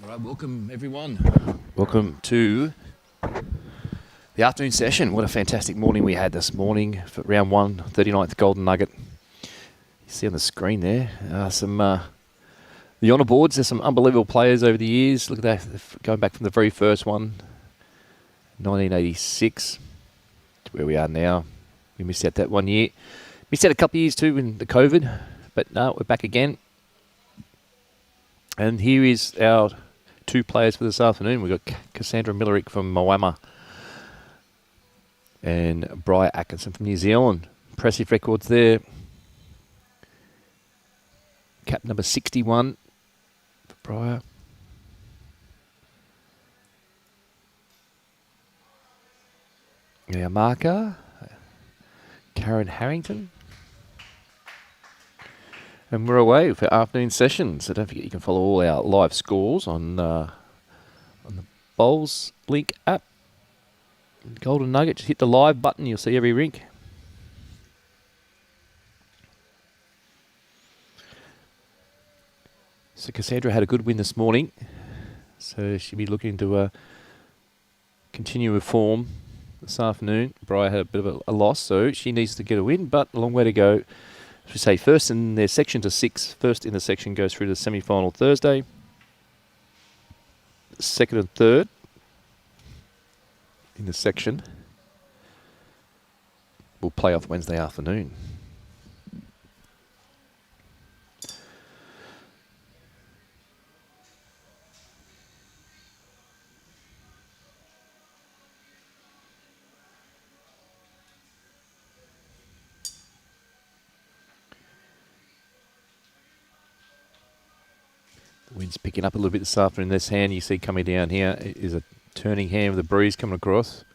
Right, welcome everyone. Welcome to the afternoon session. What a fantastic morning we had this morning for round 1, 39th Golden Nugget. You see on the screen there the honour boards. There's some unbelievable players over the years. Look at that, going back from the very first one, 1986 to where we are now. We missed out that 1 year. Missed out a couple of years too in the COVID, but no, we're back again. And here is our 2 players for this afternoon. We've got Cassandra Millerick from Moama and Briar Atkinson from New Zealand. Impressive records there. Cap number 61 for Briar. Our marker, Karen Harrington. And we're away for afternoon session. So don't forget you can follow all our live scores on the Bowls Link app. Golden Nugget, just hit the live button, you'll see every rink. So Cassandra had a good win this morning. So she'll be looking to continue with form this afternoon. Briar had a bit of a loss, so she needs to get a win, but a long way to go. As we say, first in their section to 6. First in the section goes through to the semi-final Thursday. Second and third in the section will play off Wednesday afternoon. The wind's picking up a little bit this afternoon. This hand you see coming down here is a turning hand with a breeze coming across.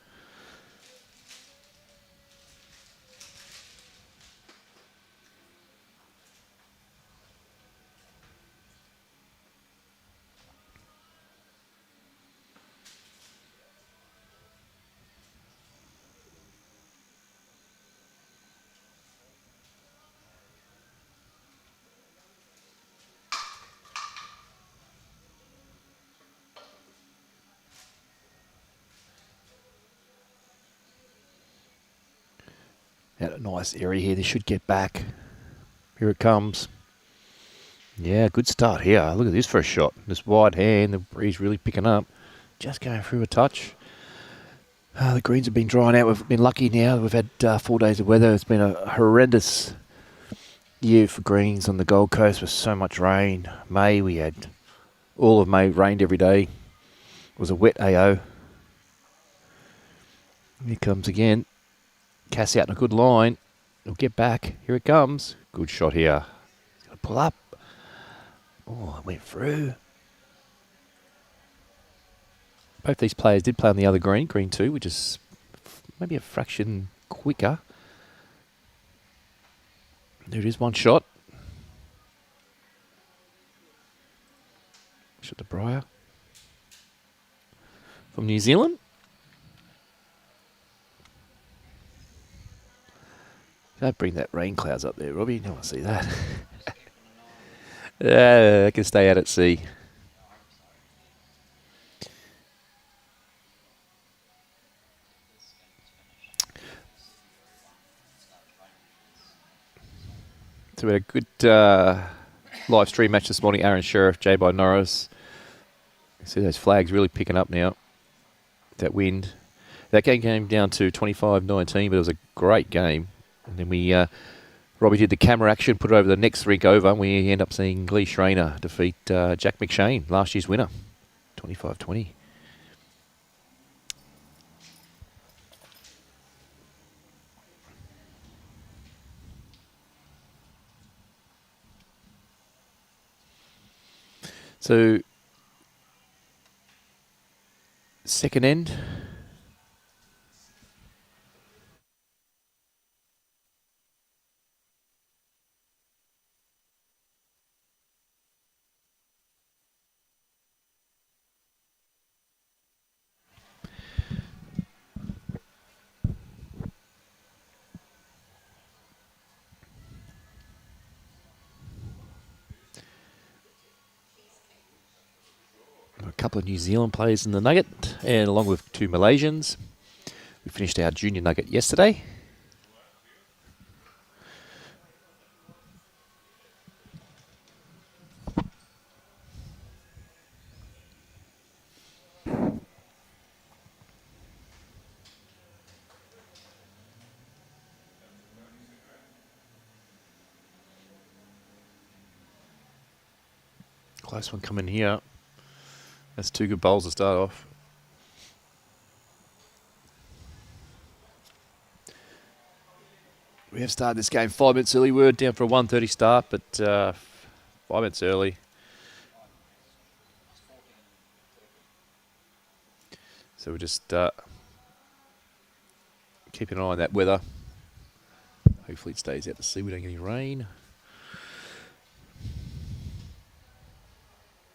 Out a nice area here. They should get back. Here it comes. Yeah, good start here. Look at this for a shot. This wide hand, the breeze really picking up. Just going through a touch. The greens have been drying out. We've been lucky now. We've had 4 days of weather. It's been a horrendous year for greens on the Gold Coast with so much rain. May, we had all of May rained every day. It was a wet AO. Here comes again. Cass out in a good line. It'll get back. Here it comes. Good shot here. He's going to pull up. Oh, it went through. Both these players did play on the other green, green 2, which is maybe a fraction quicker. There it is, one shot. Shot to Briar. From New Zealand. Don't bring that rain clouds up there, Robbie. You don't want to see that. I can stay out at sea. So we had a good live stream match this morning. Aaron Sheriff, J by Norris. You see those flags really picking up now. That wind. That game came down to 25-19, but it was a great game. And then Robbie did the camera action, put it over the next rink over, and we end up seeing Lee Schreiner defeat Jack McShane, last year's winner, 25-20. So, second end. A couple of New Zealand players in the Nugget, and along with 2 Malaysians. We finished our junior Nugget yesterday. Close one coming here. That's 2 good bowls to start off. We have started this game 5 minutes early. We were down for a 1:30 start, but 5 minutes early. So we're just keeping an eye on that weather. Hopefully it stays out to sea. We don't get any rain.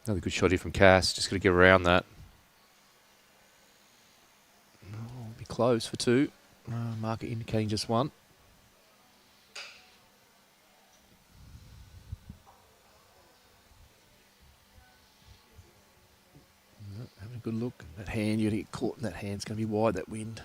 Another good shot here from Cass. Just got to get around that. Oh, be close for 2. Marker indicating just 1. Having a good look. That hand, you're going to get caught in that hand. It's going to be wide, that wind.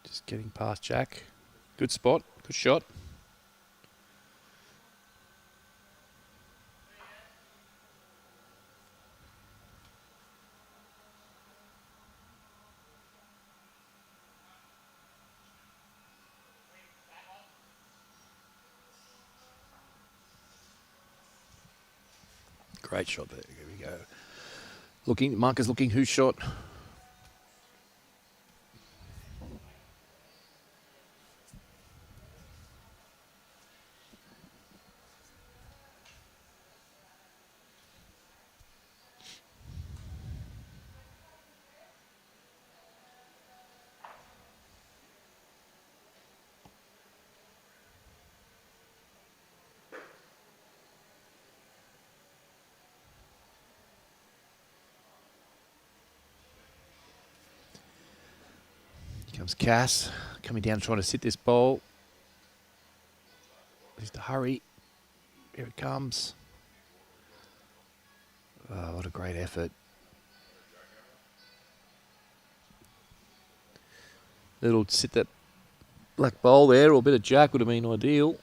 Just getting past Jack. Good spot, good shot. Great shot there. Here we go. Looking, Marcus looking. Who's shot? Comes Cass, coming down trying to sit this bowl. Just to hurry. Here it comes. Oh, what a great effort. Little sit that black bowl there, or a bit of Jack would have been ideal.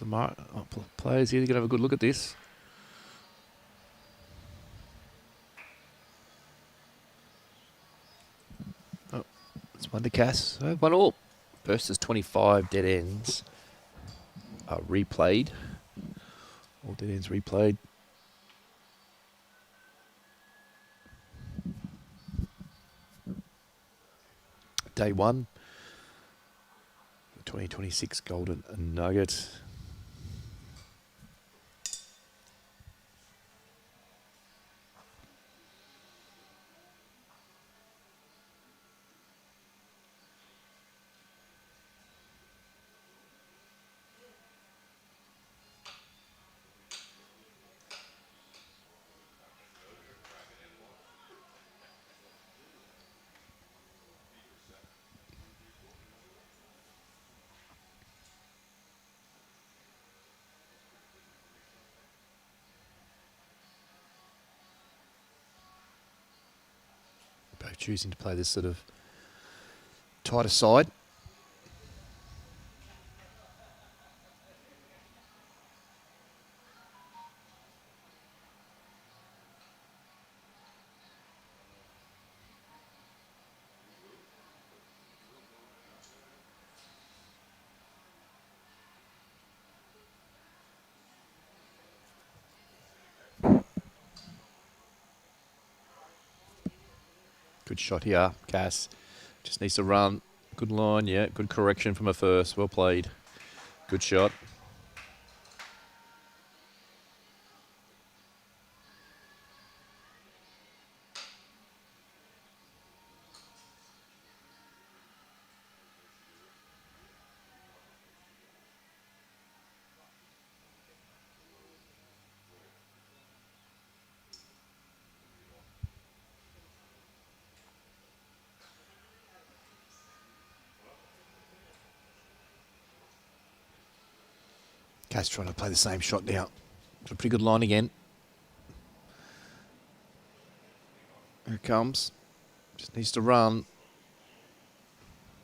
The players here, they're going to have a good look at this. It's 1 to Cass. 1-1. First is 25 dead ends are replayed. All dead ends replayed. Day 1. The 2026 Golden Nugget. Both choosing to play this sort of tighter side. Good shot here, Cass. Just needs to run. Good line, yeah. Good correction from a first. Well played. Good shot. Cass trying to play the same shot now. It's a pretty good line again. Here it comes. Just needs to run.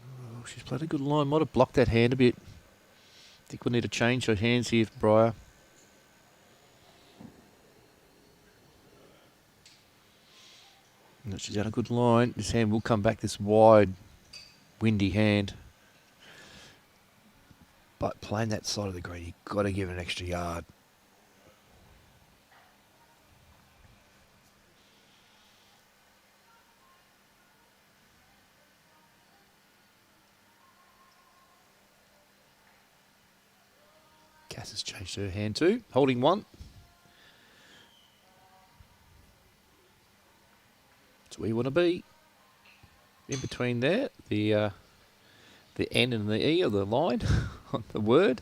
Oh, she's played a good line. Might have blocked that hand a bit. I think we'll need to change her hands here for Briar. No, she's had a good line. This hand will come back, this wide, windy hand. But playing that side of the green, you've got to give it an extra yard. Cass has changed her hand too, holding one. That's where you want to be. In between there, the N and the E of the line on the word.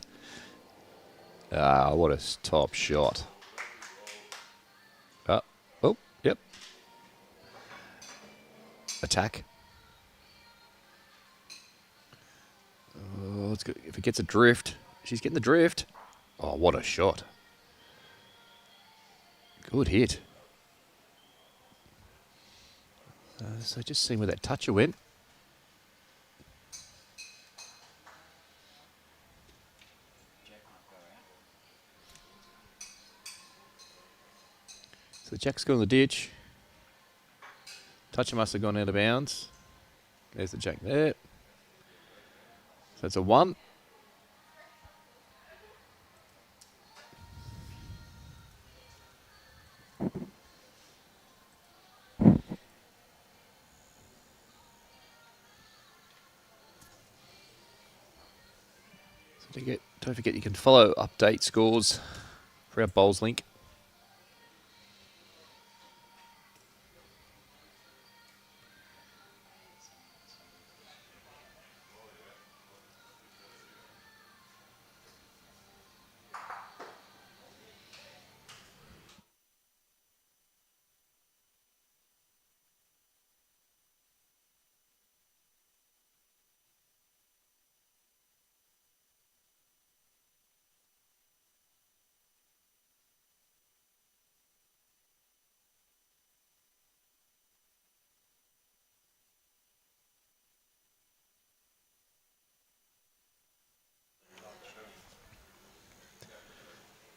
Ah, what a top shot. Oh, yep. Attack. Oh, it's good. If it gets a drift, she's getting the drift. Oh, what a shot. Good hit. So just seeing where that toucher went. So the jack's gone in the ditch. Toucher must have gone out of bounds. There's the jack there. So it's a 1. So don't forget you can follow update scores for our bowls link.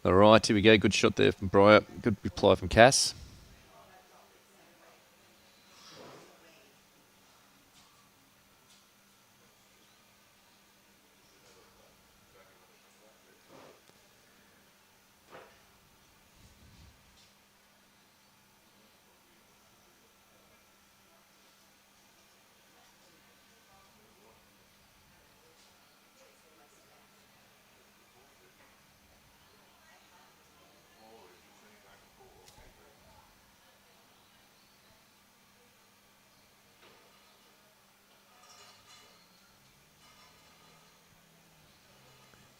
All right, here we go. Good shot there from Briar. Good reply from Cass.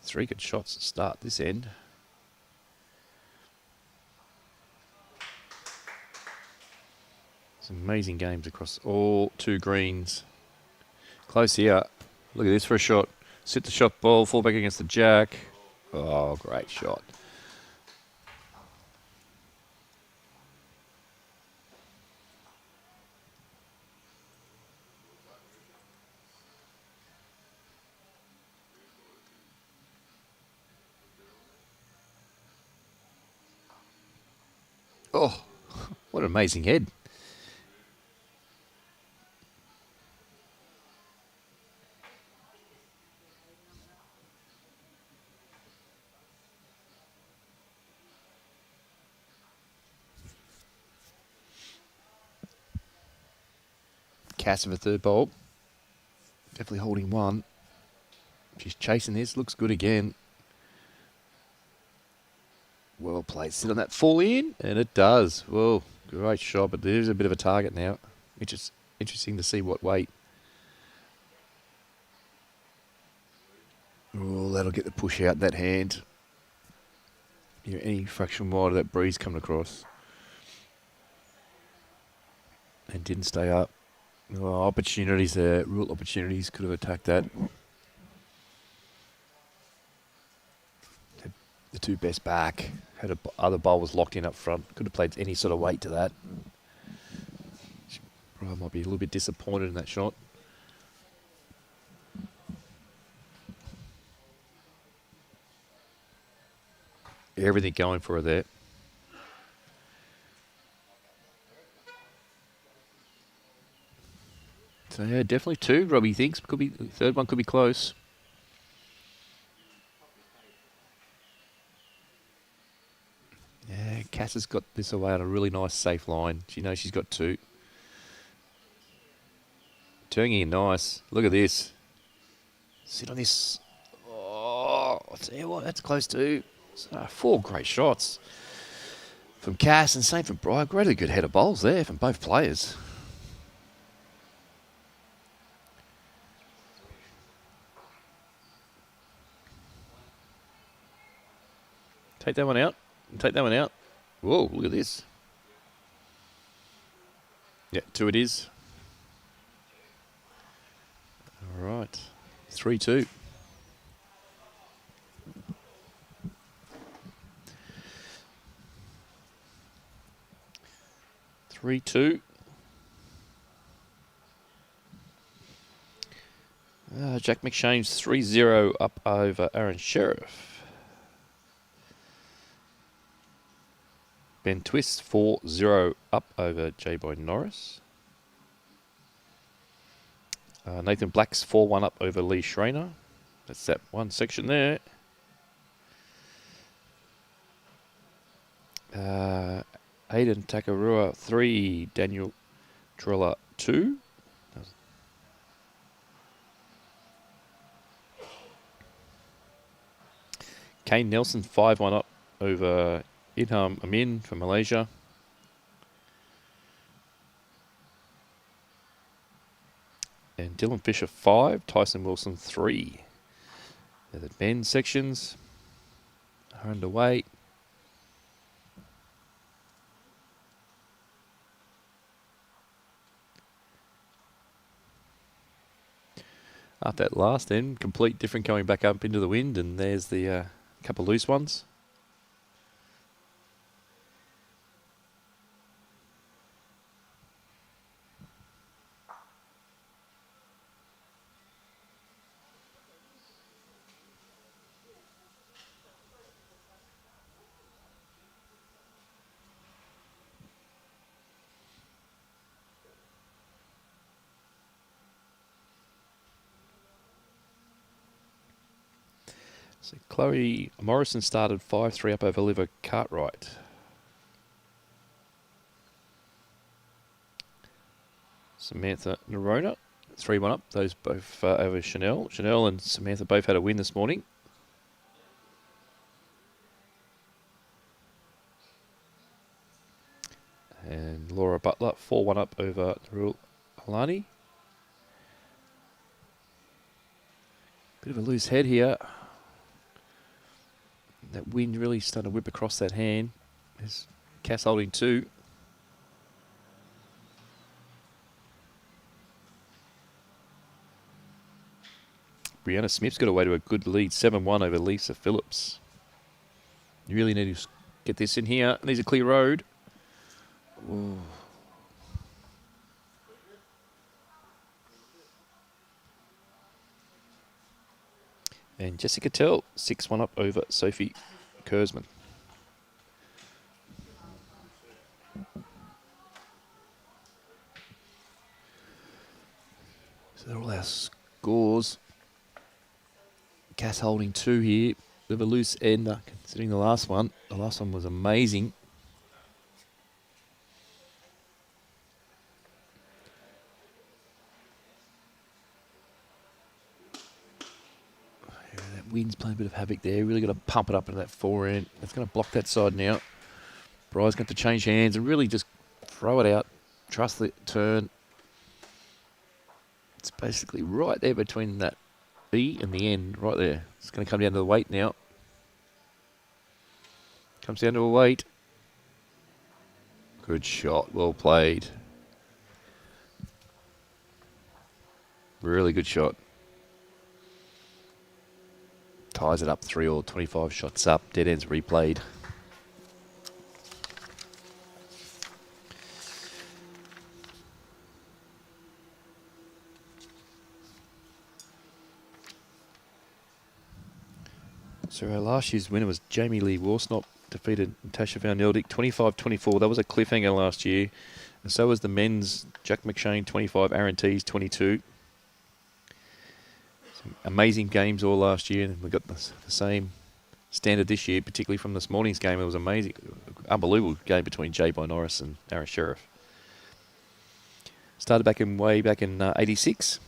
Three good shots to start this end. Some amazing games across all 2 greens. Close here. Look at this for a shot. Sit the shot ball, fall back against the jack. Oh, great shot. Oh, what an amazing head. Cass of a third bowl. Definitely holding one. She's chasing this. Looks good again. Well played. Sit on that fall in, and it does. Whoa, great shot, but there's a bit of a target now. Which is interesting to see what weight. Oh, that'll get the push out that hand. Any fraction wide of that breeze coming across. And didn't stay up. Oh, opportunities there. Real opportunities. Could have attacked that. the two best back. Had other bowlers locked in up front. Could have played any sort of weight to that. Briar might be a little bit disappointed in that shot. Everything going for her there. So yeah, definitely two. Robbie thinks could be the third one could be close. Yeah, Cass has got this away on a really nice safe line. She knows she's got two. Turning in nice. Look at this. Sit on this. Oh, I'll tell you what, that's close too. So, 4 great shots from Cass and same from Briar. Really good head of bowls there from both players. Take that one out. Take that one out. Whoa, look at this. Yeah, 2 it is. All right. 3-2. Jack McShane's 3-0 up over Aaron Sheriff. Ben Twist 4-0 up over J-Boy Norris. Nathan Black's 4-1 up over Lee Schreiner. That's that one section there. Aidan Takarua 3, Daniel Trella 2. Kane Nelson 5-1 up over Ilham Amin from Malaysia. And Dylan Fisher 5, Tyson Wilson 3. They're the men's sections are underway. After that last end, complete different going back up into the wind, and there's the couple loose ones. So Chloe Morrison started 5-3 up over Oliver Cartwright. Samantha Nerona 3-1 up. Those both over Chanel. Chanel and Samantha both had a win this morning. And Laura Butler 4-1 up over Narul Alani. Bit of a loose head here. That wind really starting to whip across that hand. There's Cass holding 2. Brianna Smith's got away to a good lead, 7-1 over Lisa Phillips. You really need to get this in here. There's a clear road. Ooh. And Jessica Tell, 6-1 up over Sophie Kurzman. So they're all our scores. Cass holding 2 here. Bit of a loose end considering the last one. The last one was amazing. Wind's playing a bit of havoc there. Really got to pump it up into that forehand. It's going to block that side now. Briar's going to change hands and really just throw it out. Trust the turn. It's basically right there between that B and the end, right there. It's going to come down to the weight now. Comes down to a weight. Good shot. Well played. Really good shot. ties it up 3 or 25 shots up. Dead ends replayed. So our last year's winner was Jamie Lee Worsnop, defeated Natasha Van Eldick 25-24. That was a cliffhanger last year. And so was the men's Jack McShane 25, Aaron Tees 22. Some amazing games all last year, and we got the same standard this year, particularly from this morning's game. It was amazing. Unbelievable game between Jay By Norris and Aaron Sheriff. Started way back in 86.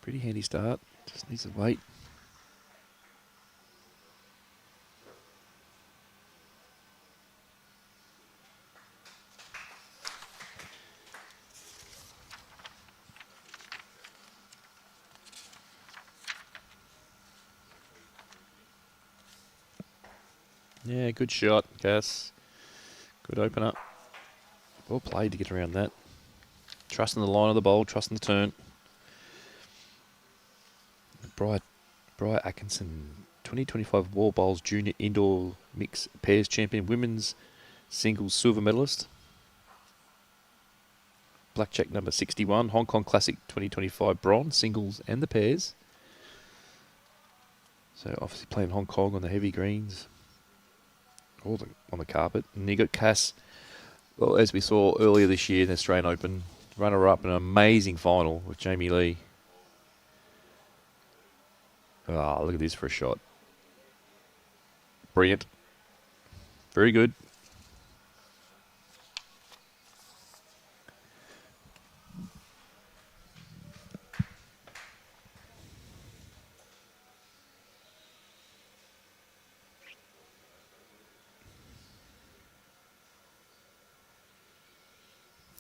Pretty handy start. Just needs to wait. Yeah, good shot, Cass. Good open up. Well played to get around that. Trusting the line of the bowl, trusting the turn. Briar Atkinson, 2025 Wall Bowls Junior Indoor Mix Pairs Champion, Women's Singles Silver Medalist. Blackjack number 61, Hong Kong Classic 2025 Bronze, Singles and the Pairs. So obviously playing Hong Kong on the heavy greens. All on the carpet. And you got Cass, well, as we saw earlier this year in the Australian Open, runner-up in an amazing final with Jamie Lee. Oh, look at this for a shot. Brilliant. Very good.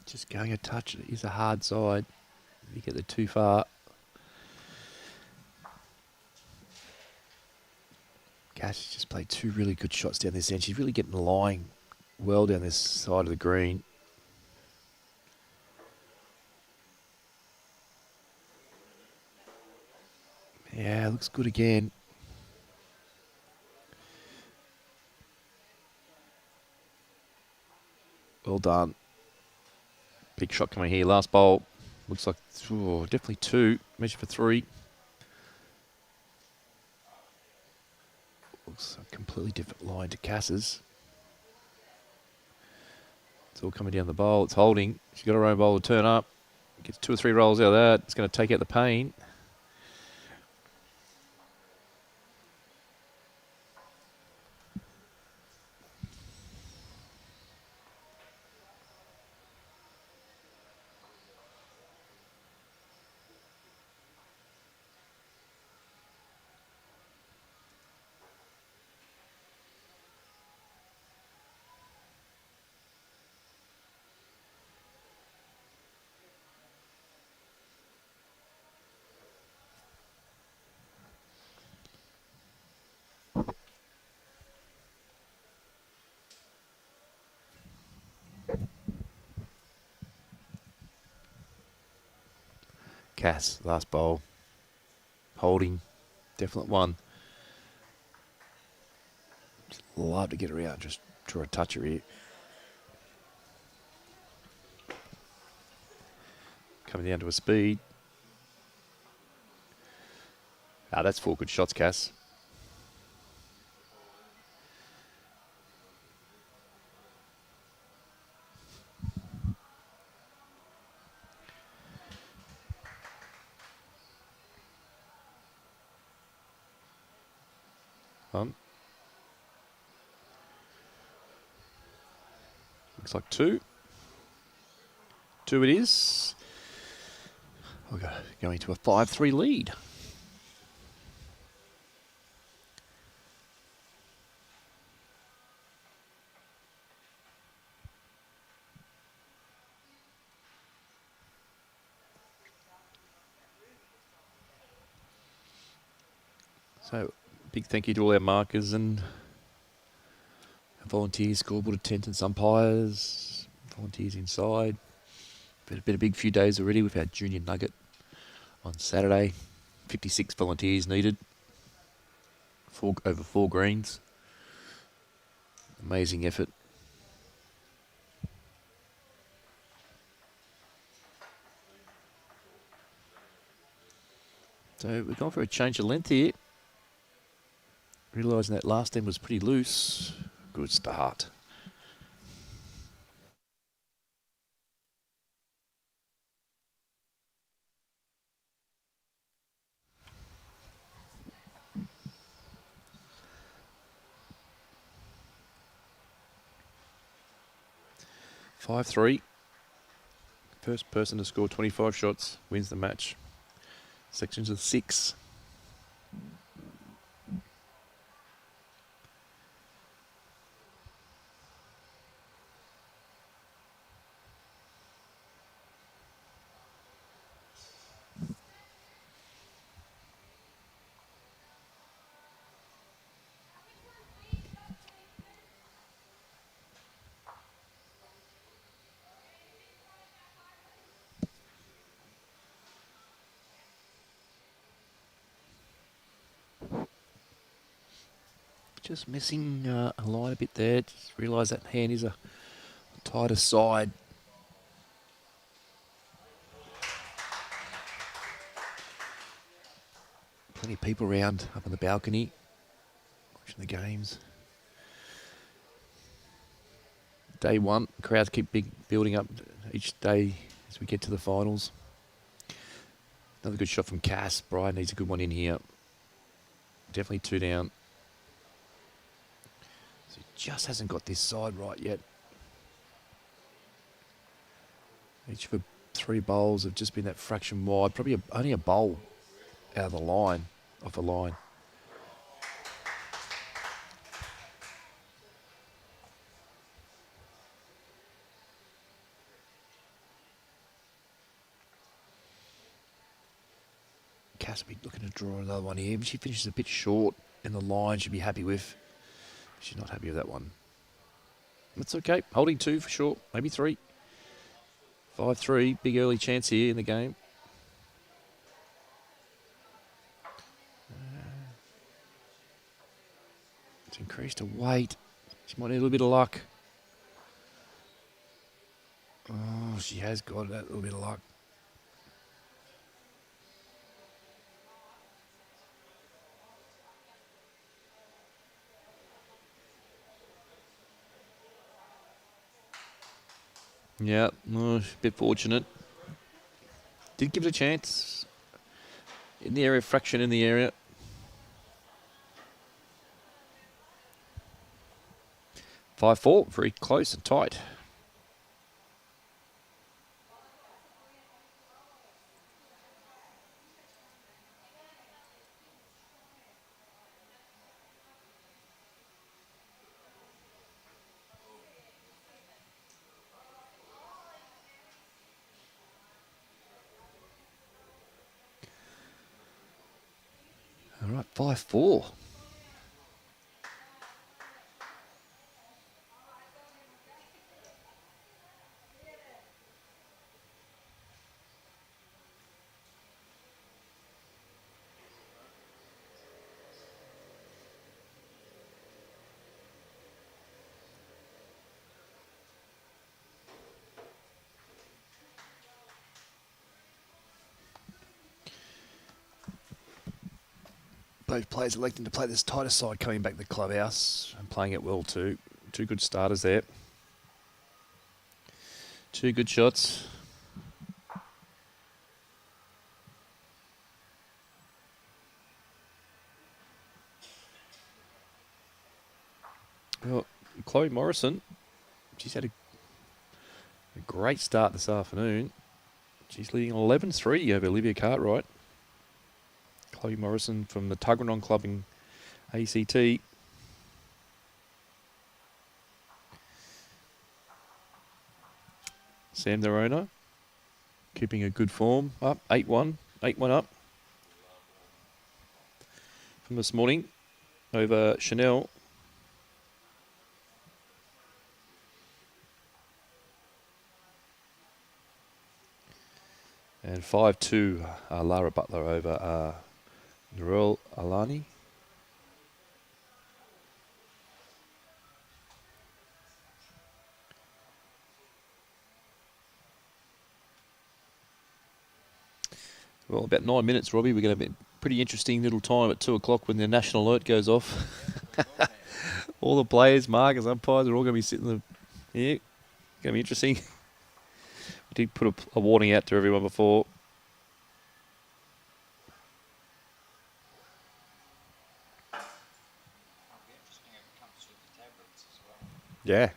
Just going a touch. It is a hard side. If you get it too far. Cass just played 2 really good shots down this end. She's really getting lying well down this side of the green. Yeah, looks good again. Well done. Big shot coming here. Last bowl. Looks like definitely 2. Measure for 3. Looks a completely different line to Cass's. It's all coming down the bowl. It's holding. She's got her own bowl to turn up. Gets 2 or 3 rolls out of that. It's going to take out the pain. Cass, last bowl. Holding. Definite one. Just love to get her out. Just draw a touch her here. Coming down to a speed. Ah, that's 4 good shots, Cass. Looks like 2. 2 it is. We're going to a 5-3 lead. So, big thank you to all our markers and Volunteers, scoreboard attendance, umpires, volunteers inside. Been a big few days already. We've had Junior Nugget on Saturday. 56 volunteers needed. Over 4 greens. Amazing effort. So we're going for a change of length here. Realising that last end was pretty loose. Good start. (5-3). First person to score 25 shots wins the match. Sections of 6. Just missing a line a bit there. Just realise that hand is a tighter side. Plenty of people around up on the balcony watching the games. Day 1, crowds keep building up each day as we get to the finals. Another good shot from Cass. Briar needs a good one in here. Definitely 2 down. So he just hasn't got this side right yet. Each of the 3 bowls have just been that fraction wide. Probably only a bowl out of the line, off the line. Cass will be looking to draw another one here. But she finishes a bit short in the line. She'll be happy with. She's not happy with that one. That's okay. Holding 2 for sure. Maybe 3. 5-3. Big early chance here in the game. It's increased her weight. She might need a little bit of luck. Oh, she has got that little bit of luck. Yeah, a bit fortunate. Did give it a chance. In the area, fraction in the area. 5-4, very close and tight. All right, 5-4. Both players electing to play this tighter side coming back to the clubhouse and playing it well too. 2 good starters there. 2 good shots. Well, Chloe Morrison, she's had a great start this afternoon. She's leading 11-3 over Olivia Cartwright. Chloe Morrison from the Tuggeranong Club in ACT. Sam, their owner, keeping a good form. Up 8-1. 8-1 up from this morning over Chanel. And 5-2, Lara Butler over Narelle Alani. Well, about 9 minutes, Robbie. We're going to have a pretty interesting little time at 2 o'clock when the national alert goes off. All the players, markers, umpires are all going to be sitting there. Yeah, going to be interesting. We did put a warning out to everyone before. Yeah.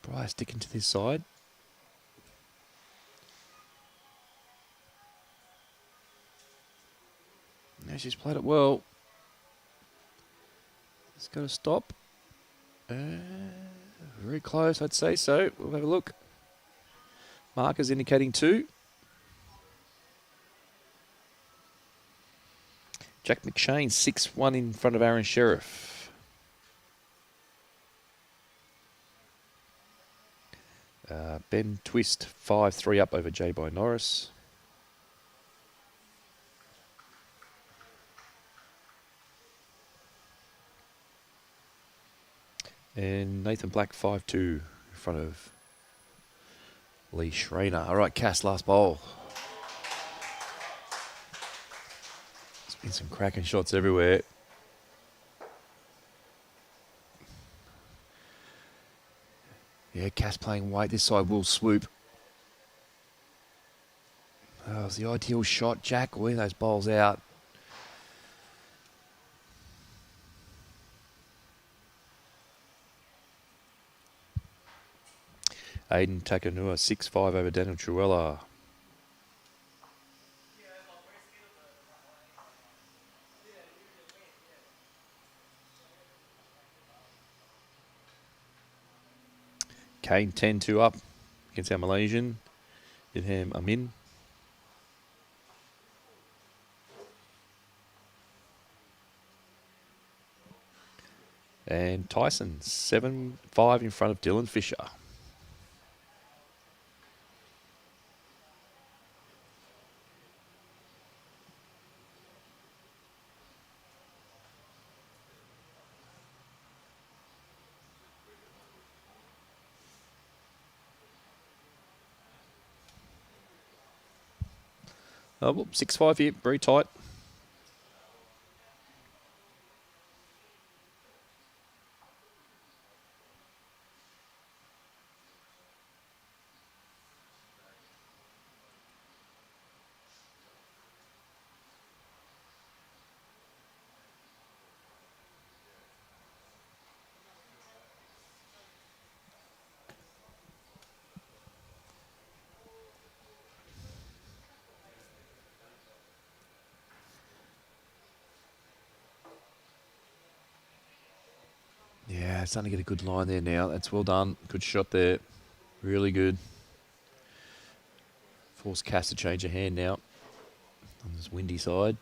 Briar sticking to this side. No, she's played it well. It's got to stop. Very close, I'd say so. We'll have a look. Markers indicating 2. Jack McShane, 6-1 in front of Aaron Sheriff. Ben Twist, 5-3 up over J. By Norris. And Nathan Black, 5-2 in front of Lee Schreiner. All right, Cass, last bowl. There's been some cracking shots everywhere. Yeah, Cass playing weight. This side will swoop. Oh, it was the ideal shot. Jack will win those bowls out. Aiden Takanua, 6-5 over Daniel Truella. Kane, 10-2 up against our Malaysian. Ilham Amin. And Tyson, 7-5 in front of Dylan Fisher. Oh, well, 6-5 here, very tight. Yeah, starting to get a good line there now. That's well done. Good shot there. Really good. Force Cass to change her hand now on this windy side.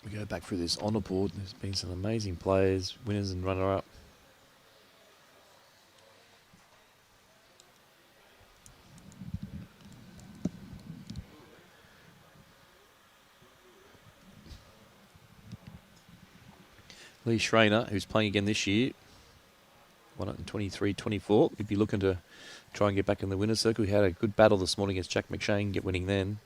We go back through this honour board. There's been some amazing players, winners and runner-up. Lee Schreiner, who's playing again this year, 123-24. He'd be looking to try and get back in the winner's circle. He had a good battle this morning against Jack McShane, get winning then.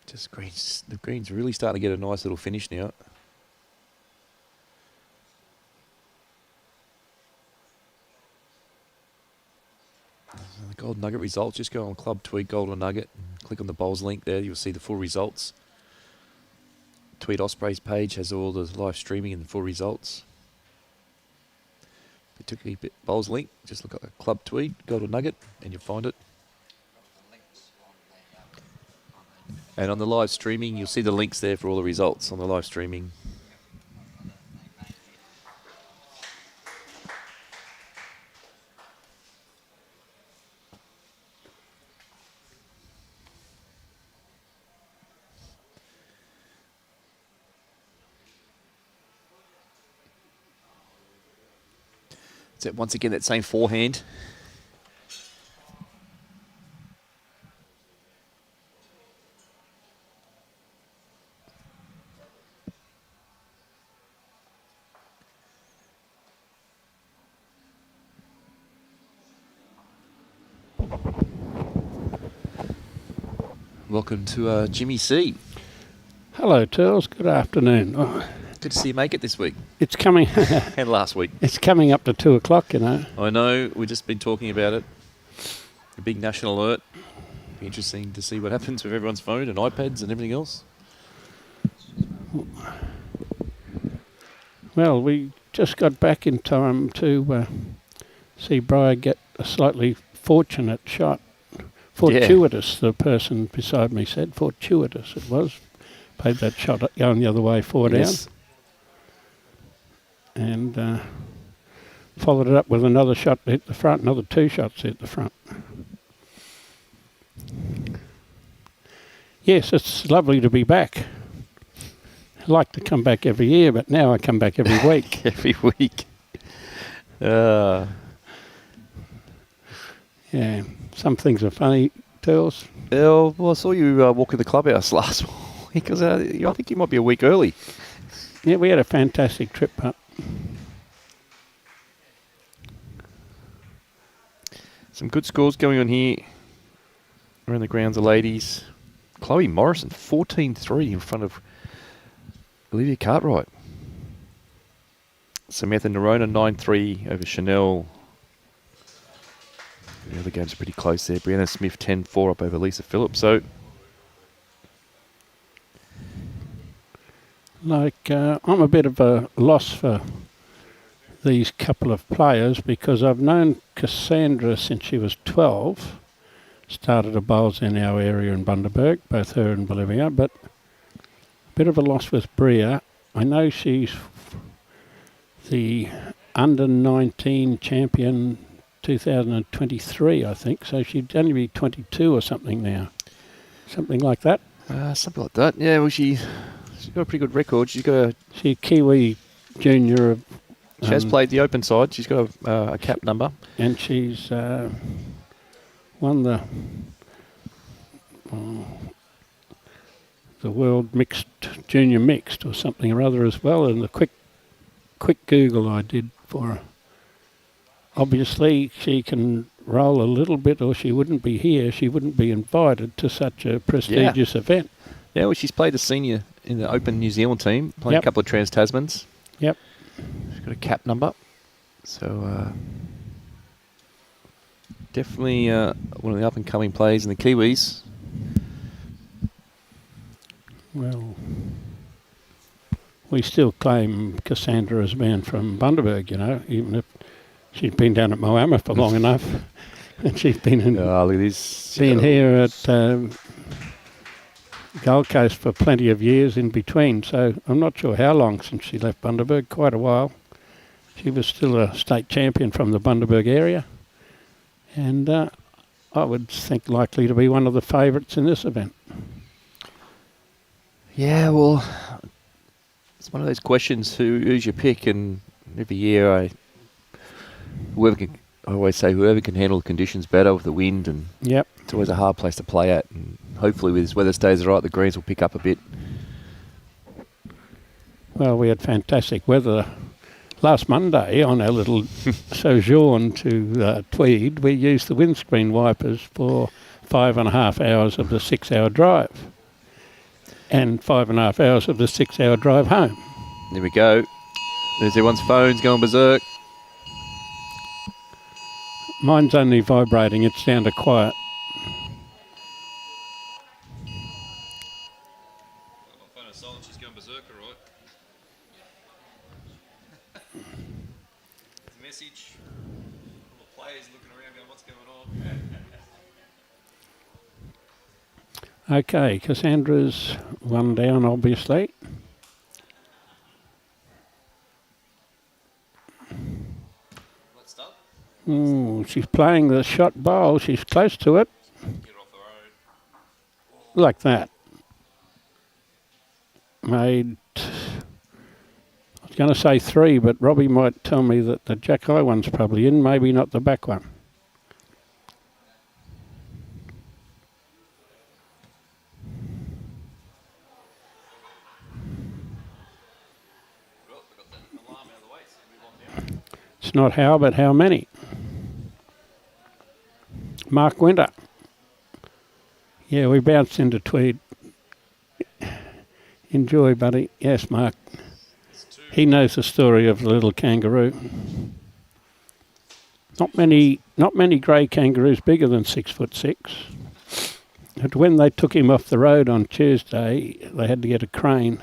Just greens, the green's really starting to get a nice little finish now. The Gold Nugget results, just go on Club-Tweed Golden Nugget and click on the bowls link there. You'll see the full results. Tweed Osprey's page has all the live streaming and the full results. Particularly bowls link, just look at Club-Tweed Golden Nugget and you'll find it. And on the live streaming, you'll see the links there for all the results on the live streaming. So once again, that same forehand. Welcome to Jimmy C. Hello, Turles. Good afternoon. Oh, Good to see you make it this week. it's coming. And last week. It's coming up to 2 o'clock, you know. I know, we've just been talking about it. A big national alert. Be interesting to see what happens with everyone's phone and iPads and everything else. Well, we just got back in time to see Briar get a slightly fortunate shot. Fortuitous, the person beside me said. Fortuitous it was. Played that shot going the other way, 4 down. And followed it up with another shot that hit the front, another 2 shots hit the front. Yes, it's lovely to be back. I like to come back every year, but now I come back every week. Every week. Yeah, some things are funny, Turles. Well, I saw you walking the clubhouse last week because I think you might be a week early. Yeah, we had a fantastic trip up. Some good scores going on here around the grounds of ladies. Chloe Morrison, 14-3 in front of Olivia Cartwright. Samantha Nerona, 9-3 over Chanel. The other games are pretty close there. Brianna Smith, 10-4 up over Lisa Phillips. So, I'm a bit of a loss for these couple of players because I've known Cassandra since she was 12. Started a bowls in our area in Bundaberg, both her and Bolivia, but a bit of a loss with Bria. I know she's the under-19 champion 2023, I think, so she'd only be 22 or something now. Something like that. something like that. Yeah, well, she's got a pretty good record. She's got She's Kiwi junior. She has played the open side. She's got a cap number. And she's won the world mixed, junior mixed or something or other as well. And the quick Google I did for her. Obviously, she can roll a little bit or she wouldn't be here. She wouldn't be invited to such a prestigious event. Yeah, well, she's played a senior in the Open New Zealand team, played a couple of Trans-Tasmans. Yep. She's got a cap number. So, definitely one of the up-and-coming players in the Kiwis. Well, we still claim Cassandra as being from Bundaberg, you know, even if she's been down at Moama for long enough. And she's been in, look at this. been here at Gold Coast for plenty of years in between. So I'm not sure how long since she left Bundaberg, quite a while. She was still a state champion from the Bundaberg area. And I would think likely to be one of the favourites in this event. Yeah, well, it's one of those questions, who's your pick? And every year I always say whoever can handle the conditions better with the wind, and it's always a hard place to play at. And hopefully with this weather stays right, the greens will pick up a bit. Well, we had fantastic weather last Monday on our little sojourn to Tweed. We used the windscreen wipers for 5.5 hours of the 6-hour drive and 5.5 hours of the 6-hour drive home. There we go. There's everyone's phones going berserk. Mine's only vibrating. It's down to quiet. My phone is silent. She's going berserk, all right. There's a message. All the players looking around going, what's going on? Okay, Cassandra's one down, obviously. Let's start. She's playing the shot bowl. She's close to it. Get off the road. Like that. Made, going to say 3, but Robbie might tell me that the Jack Eye one's probably in, maybe not the back one. It's not how, but how many. Mark Winter. Yeah, we bounced into Tweed. Enjoy, buddy. Yes, Mark. He knows the story of the little kangaroo. Not many grey kangaroos bigger than 6'6". But when they took him off the road on Tuesday, they had to get a crane.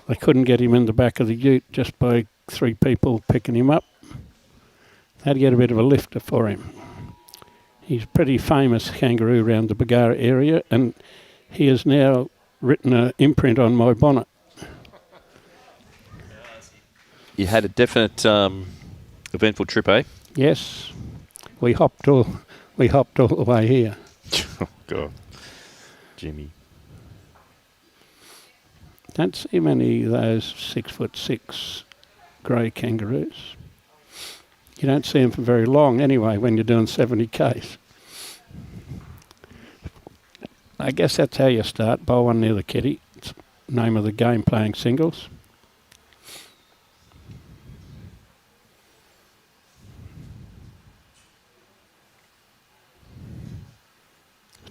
They couldn't get him in the back of the ute just by 3 people picking him up. They had to get a bit of a lifter for him. He's a pretty famous kangaroo around the Briar area, and he has now written an imprint on my bonnet. You had a definite eventful trip, eh? Yes, we hopped all the way here. Oh God, Jimmy. Don't see many of those 6'6" grey kangaroos. You don't see them for very long anyway when you're doing 70 k's. I guess that's how you start. Bowl one near the kitty. It's the name of the game, playing singles.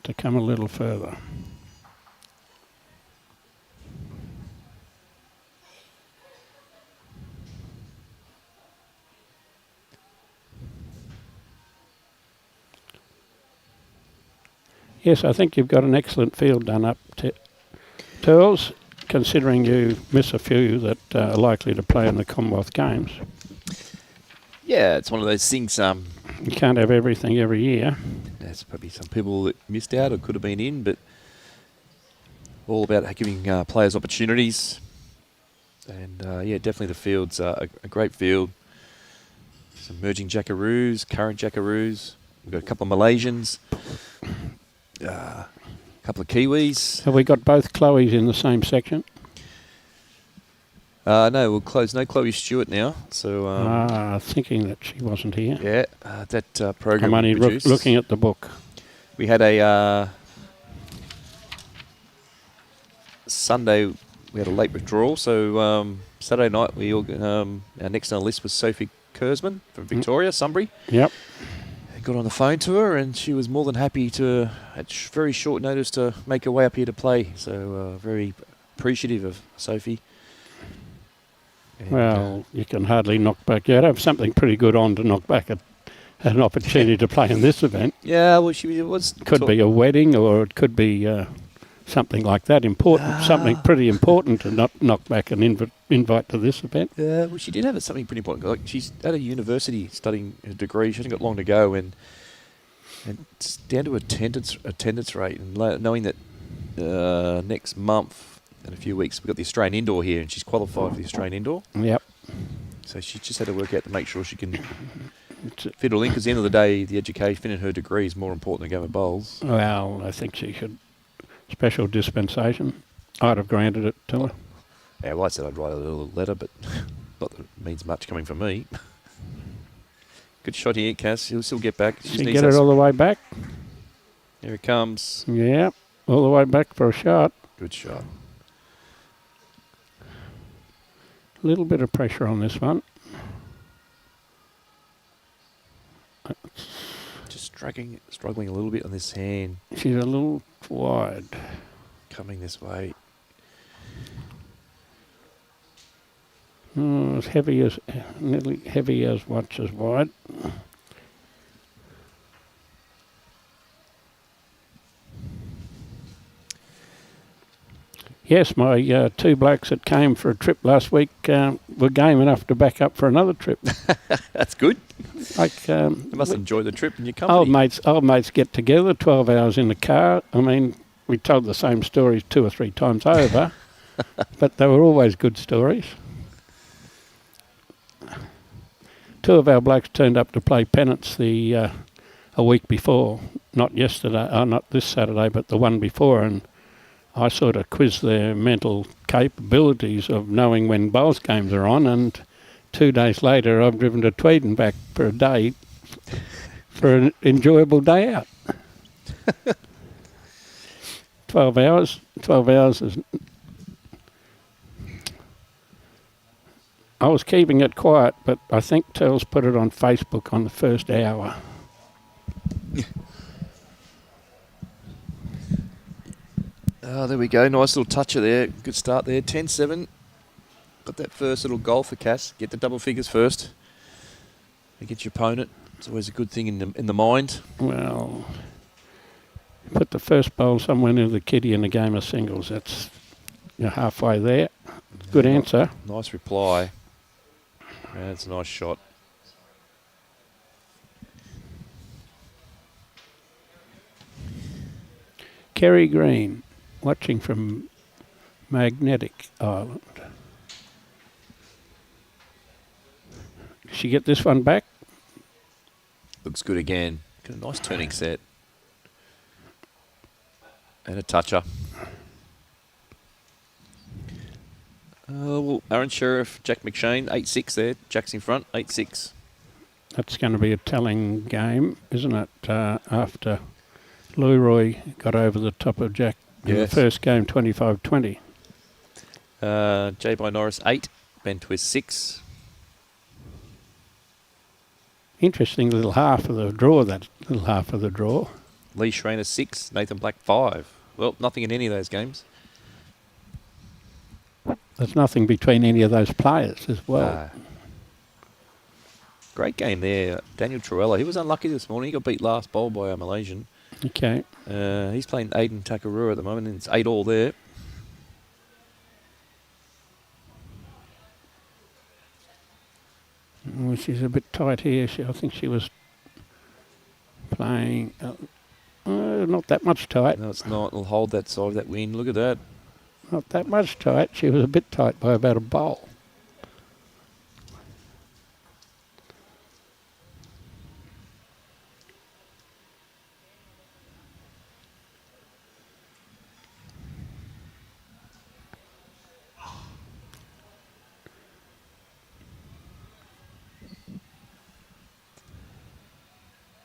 To come a little further. Yes, I think you've got an excellent field done up, Turles, considering you miss a few that are likely to play in the Commonwealth Games. Yeah, it's one of those things. You can't have everything every year. There's probably some people that missed out or could have been in, but all about giving players opportunities. And yeah, definitely the field's a great field. Some emerging jackaroos, current jackaroos. We've got a couple of Malaysians. A couple of Kiwis. Have we got both Chloes in the same section? No, we'll close. No Chloe Stewart now. So thinking that she wasn't here. Yeah, that program. I'm only looking at the book. We had a Sunday. We had a late withdrawal. So Saturday night, our next on the list was Sophie Kurzman from Victoria, Sunbury. Yep. Got on the phone to her, and she was more than happy to, at very short notice, to make her way up here to play. So very appreciative of Sophie. And well, you can hardly knock back. You'd have something pretty good on to knock back an opportunity to play in this event. Yeah, well, it was... Could be a wedding, or it could be something like that important, something pretty important to knock back an invite to this event. Yeah, well, she did have something pretty important. Like, she's at a university studying a degree. She hasn't got long to go, and it's down to attendance rate. And knowing that next month, in a few weeks, we've got the Australian Indoor here, and she's qualified for the Australian Indoor. Yep. So she just had to work out to make sure she can fit all in, because at the end of the day, the education, finishing her degree is more important than going with bowls. Well, I think she should. Special dispensation. I'd have granted it to her. Yeah, well, I said I'd write a little letter, but not that it means much coming from me. Good shot here, Cass. He'll still get back. She get it all the way back. Here it comes. Yeah, all the way back for a shot. Good shot. A little bit of pressure on this one. Just struggling a little bit on this hand. She's a little wide. Coming this way. As heavy as, nearly heavy as much as wide. Yes, my 2 blokes that came for a trip last week were game enough to back up for another trip. That's good. Like you must enjoy the trip and your company. Old mates get together, 12 hours in the car. I mean, we told the same stories 2 or 3 times over, but they were always good stories. 2 of our blokes turned up to play pennants a week before, not yesterday, not this Saturday, but the one before, and I sort of quiz their mental capabilities of knowing when bowls games are on, and 2 days later I've driven to Tweed and back for a day for an enjoyable day out. 12 hours. 12 hours is... I was keeping it quiet, but I think Tel's put it on Facebook on the first hour. Oh, there we go. Nice little toucher there. Good start there. 10-7. Got that first little goal for Cass. Get the double figures first. Get your opponent. It's always a good thing in the mind. Well, put the first bowl somewhere near the kitty in a game of singles. You're halfway there. Good answer. Nice reply. Yeah, that's a nice shot. Kerry Green, watching from Magnetic Island. Did she get this one back? Looks good again. Got a nice turning set. And a toucher. Well, Aaron Sheriff, Jack McShane, 8-6 there. Jack's in front, 8-6. That's going to be a telling game, isn't it? After Leroy got over the top of Jack in the first game, 25-20. J. by Norris, 8. Ben Twist, 6. Interesting little half of the draw, that little half of the draw. Lee Schreiner, 6. Nathan Black, 5. Well, nothing in any of those games. There's nothing between any of those players as well. Great game there. Daniel Truella, he was unlucky this morning. He got beat last bowl by a Malaysian. Okay. He's playing Aiden Takarua at the moment, and it's 8-all there. Well, she's a bit tight here. I think she was playing not that much tight. No, it's not. It'll hold that side of that win. Look at that. Not that much tight. She was a bit tight by about a bowl.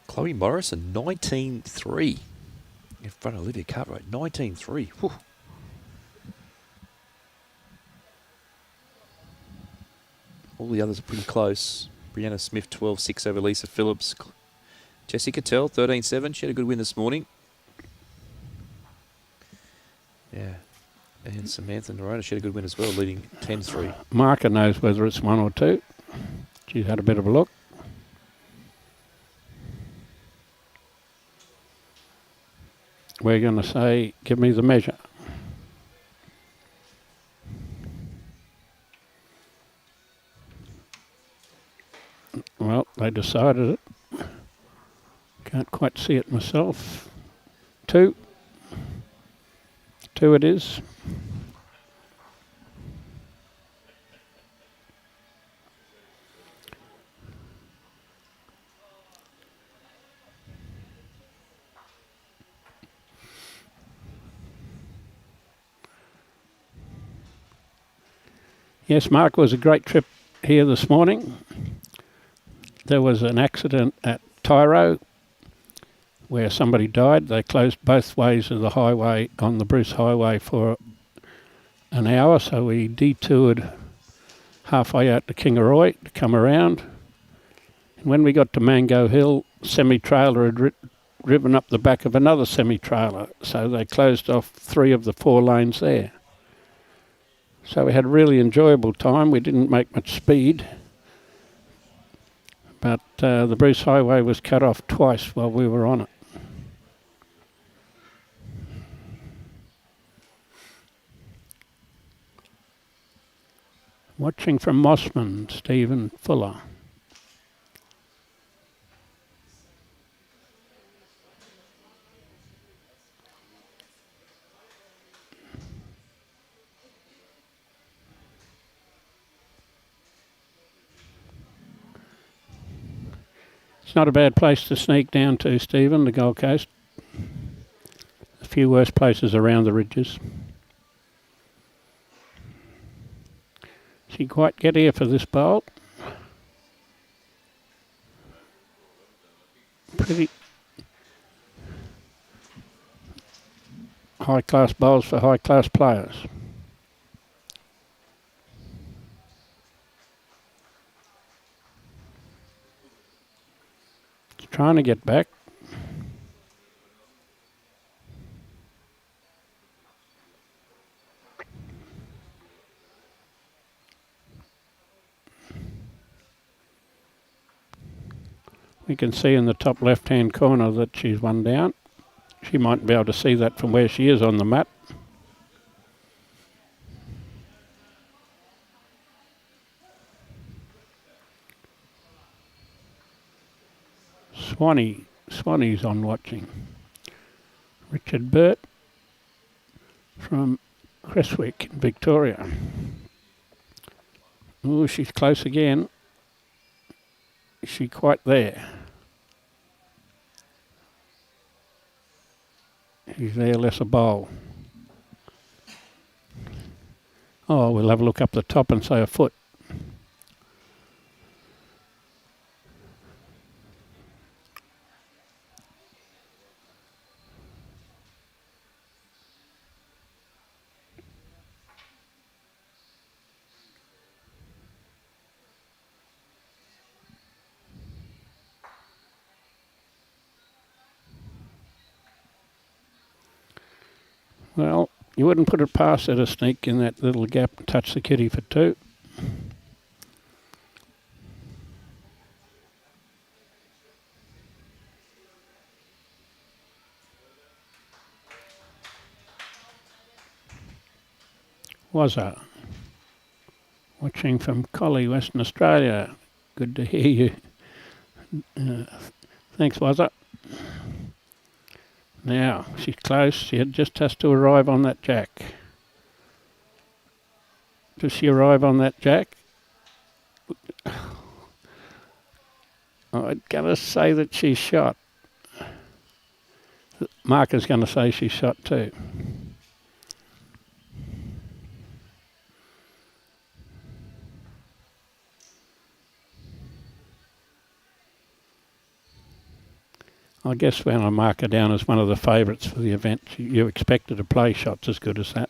Chloe Morrison, 19-3. In front of Olivia Cartwright, 19-3. Whew. All the others are pretty close. Brianna Smith, 12-6 over Lisa Phillips. Jessica Tell, 13-7. She had a good win this morning. Yeah. And Samantha Nerona, she had a good win as well, leading 10-3. Marker knows whether it's 1 or 2. She's had a bit of a look. We're going to say, give me the measure. Well, they decided it. Can't quite see it myself. 2. 2 it is. Yes, Mark, was a great trip here this morning. There was an accident at Tyro where somebody died. They closed both ways of the highway on the Bruce Highway for an hour, so we detoured halfway out to Kingaroy to come around. And when we got to Mango Hill, semi-trailer had driven up the back of another semi-trailer, so they closed off 3 of the 4 lanes there. So we had a really enjoyable time. We didn't make much speed. But the Bruce Highway was cut off twice while we were on it. Watching from Mossman, Stephen Fuller. It's not a bad place to sneak down to, Stephen, the Gold Coast. A few worse places around the ridges. She quite get here for this bowl. Pretty high-class bowls for high-class players. She's trying to get back. We can see in the top left-hand corner that she's one down. She might be able to see that from where she is on the mat. Swanee's on watching. Richard Burt from Creswick in Victoria. Oh, she's close again. Is she quite there? She's there, less a bowl. Oh, we'll have a look up the top and say a foot. Well, you wouldn't put it past her to sneak in that little gap and touch the kitty for two. Wazza. Watching from Collie, Western Australia. Good to hear you. Thanks, Wazza. Now, she's close. She just has to arrive on that jack. Does she arrive on that jack? I'm going to say that she's shot. Marker's going to say she's shot too. I guess when I mark her down as one of the favourites for the event, you expect her to play shots as good as that.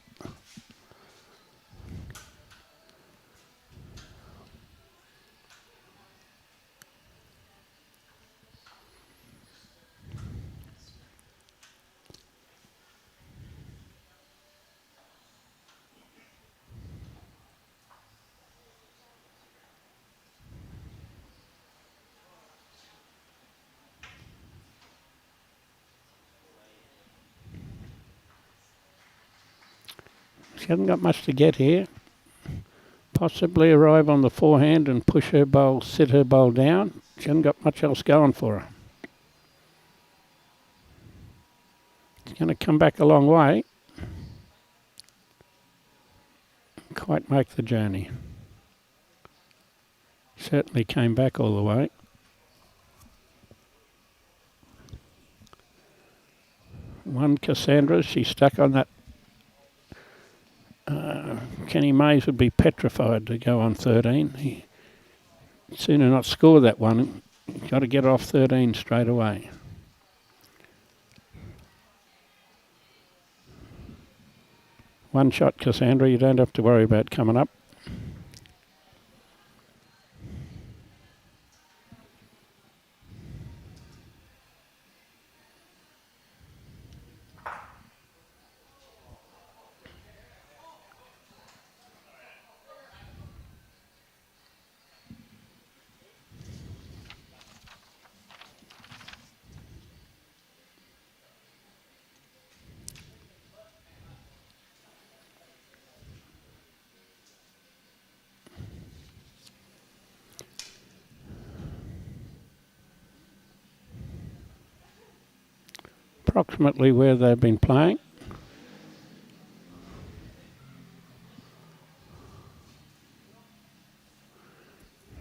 She hasn't got much to get here. Possibly arrive on the forehand and push her bowl, sit her bowl down. She hasn't got much else going for her. She's going to come back a long way. Quite make the journey. Certainly came back all the way. One Cassandra, she's stuck on that. Kenny Mays would be petrified to go on 13. He'd sooner not score that one. He's got to get off 13 straight away. One shot, Cassandra. You don't have to worry about coming up. Approximately where they've been playing.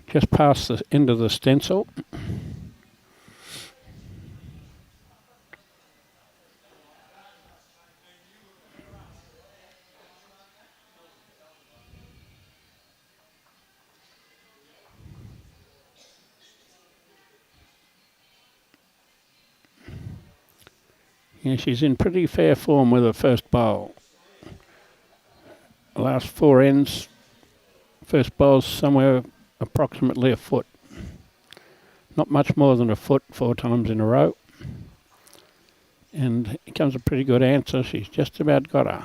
Just past the end of the stencil. Yeah, she's in pretty fair form with her first bowl. The last 4 ends, first bowl's somewhere approximately a foot. Not much more than a foot 4 times in a row. And it comes a pretty good answer. She's just about got her.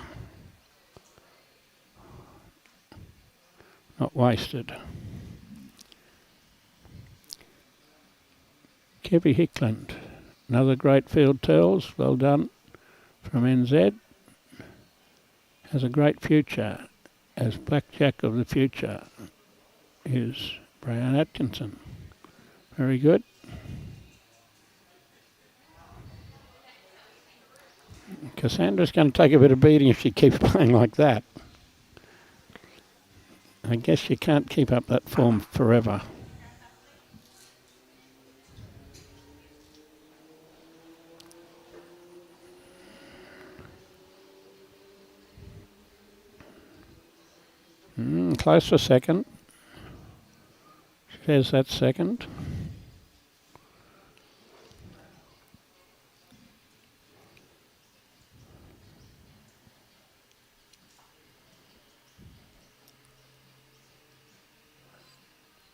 Not wasted. Kevy Hickland, another great field turls, well done from NZ. Has a great future, as Blackjack of the future is Briar Atkinson. Very good. Cassandra's going to take a bit of beating if she keeps playing like that. I guess she can't keep up that form forever. Close for second. She has that second.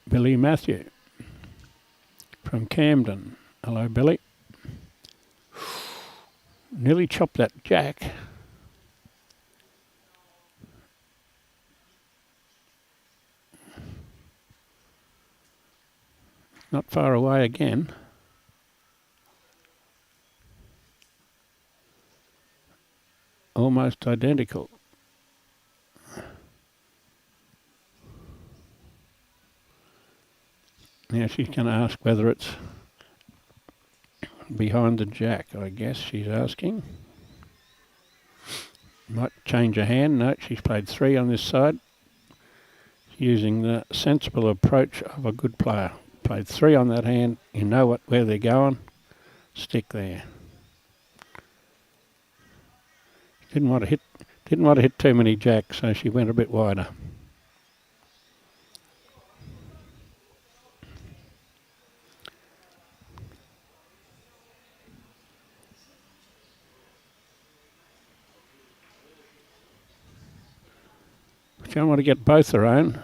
Billy Matthew from Camden. Hello, Billy. Nearly chopped that jack. Not far away again. Almost identical. Now she's going to ask whether it's behind the jack, I guess she's asking. Might change her hand. No, she's played 3 on this side. Using the sensible approach of a good player. Played 3 on that hand. You know where they're going. Stick there. Didn't want to hit too many jacks, so she went a bit wider. She don't want to get both her own.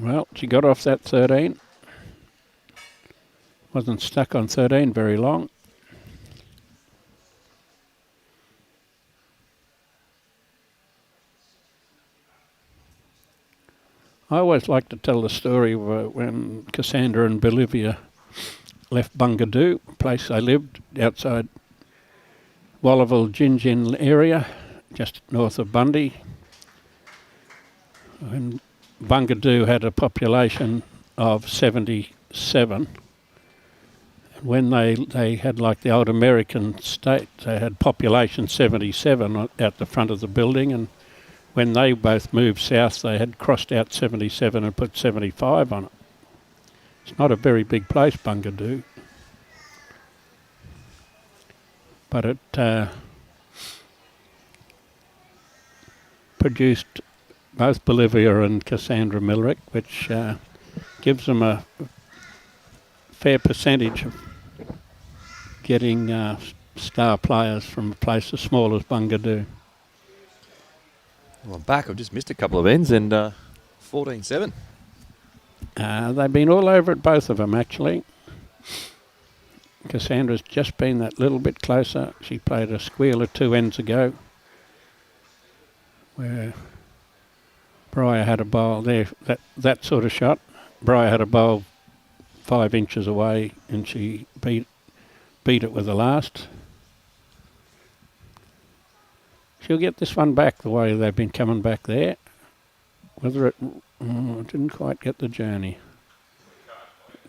Well, she got off that 13. Wasn't stuck on 13 very long. I always like to tell the story of when Cassandra and Bolivia left Bungadoo, a place they lived outside Wallawal Gin area, just north of Bundy. And Bungadoo had a population of 77. And when they had like the old American state, they had population 77 out the front of the building, and when they both moved south, they had crossed out 77 and put 75 on it. It's not a very big place, Bungadoo. But it produced both Bolivia and Cassandra Millerick, which gives them a fair percentage of getting star players from a place as small as Bungadoo. Well, I'm back. I've just missed a couple of ends and 14-7. They've been all over it, both of them, actually. Cassandra's just been that little bit closer. She played a squealer 2 ends ago, where Briar had a bowl there, that sort of shot. Briar had a bowl 5 inches away, and she beat it with the last. She'll get this one back the way they've been coming back there. Whether it didn't quite get the journey.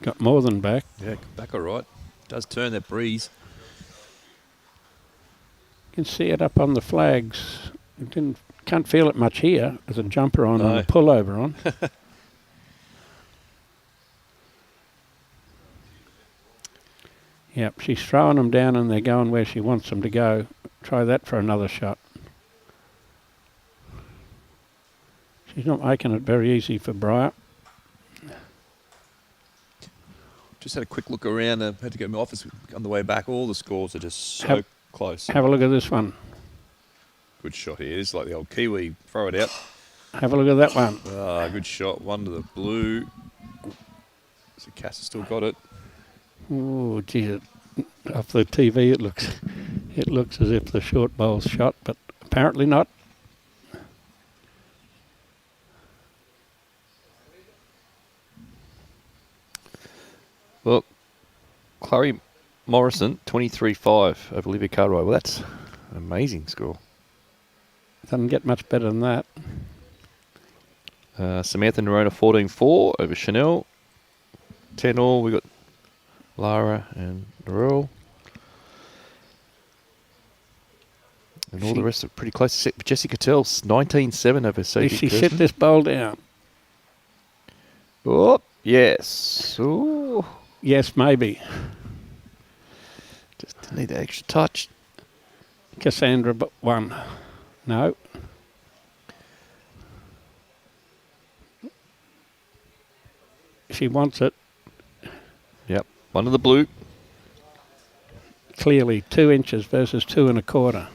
Got more than back. Yeah, back all right. Does turn that breeze. You can see it up on the flags. Can't feel it much here. There's a jumper on and a pullover on. Yep, she's throwing them down and they're going where she wants them to go. Try that for another shot. She's not making it very easy for Briar. Just had a quick look around. I had to go to my office on the way back. All the scores are just so close. Have a look at this one. Good shot here. It's like the old Kiwi. Throw it out. Have a look at that one. Ah, good shot. One to the blue. So Cass has still got it. Oh, geez. Off the TV it looks as if the short bowl's shot, but apparently not. Well, Chloe Morrison, 23-5 over Olivia Cartwright. Well, that's an amazing score. Doesn't get much better than that. Samantha Nerona, 14-4 over Chanel. 10-all, we got Lara and Narelle. And all the rest are pretty close. Jessica Tells, 19-7 over Sophie Did she Kirsten. sit this bowl down? Oh, yes. Ooh. Yes, maybe. Just need that extra touch. Cassandra, but one. No. She wants it. Yep. One of the blue. Clearly 2 inches versus 2 1/4.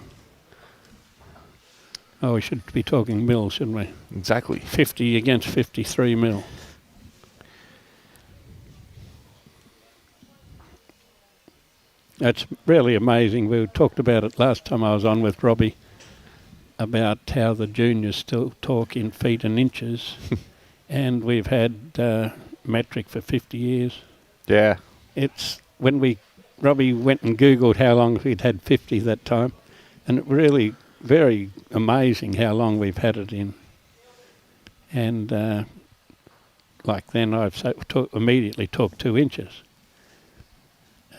Oh, we should be talking mil, shouldn't we? Exactly. 50 against 53 mil. That's really amazing. We talked about it last time I was on with Robbie about how the juniors still talk in feet and inches. And we've had metric for 50 years. Yeah. It's when Robbie went and Googled how long we'd had 50 that time, and it really very amazing how long we've had it in. And like then I've immediately talked 2 inches.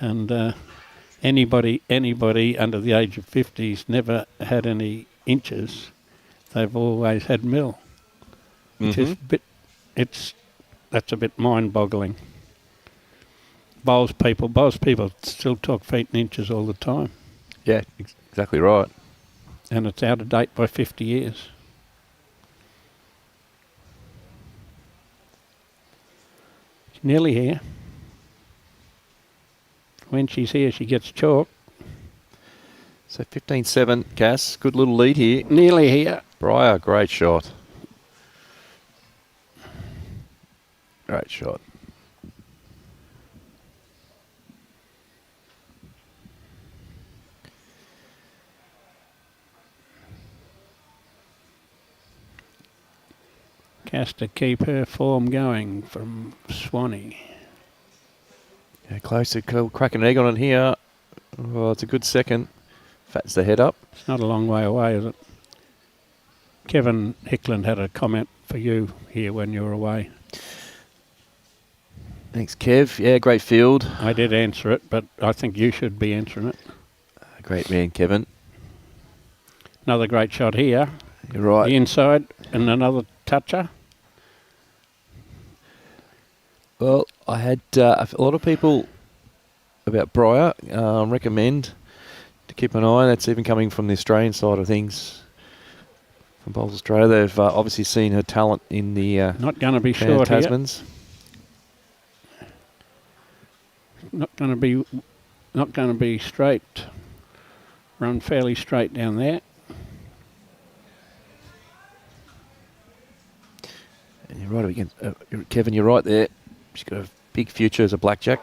And anybody under the age of 50's never had any inches. They've always had mil, which is that's a bit mind-boggling. Bowls people still talk feet and inches all the time. Yeah, exactly right. And it's out of date by 50 years. She's nearly here. When she's here, she gets chalk. So 15-7, Cass. Good little lead here. Nearly here. Briar, great shot. Great shot. Has to keep her form going from Swanee. Yeah, close to cracking an egg on it here. Well, it's a good second. Fats the head up. It's not a long way away, is it? Kevin Hickland had a comment for you here when you were away. Thanks, Kev. Yeah, great field. I did answer it, but I think you should be answering it. Great man, Kevin. Another great shot here. You're right. The inside and another toucher. Well, I had a lot of people about Briar recommend to keep an eye. That's even coming from the Australian side of things. From Bowls Australia, they've obviously seen her talent in the not going to be short here. Tasmans. Not going to be straight. Run fairly straight down there. And you're right again, Kevin. You're right there. She's got a big future as a blackjack.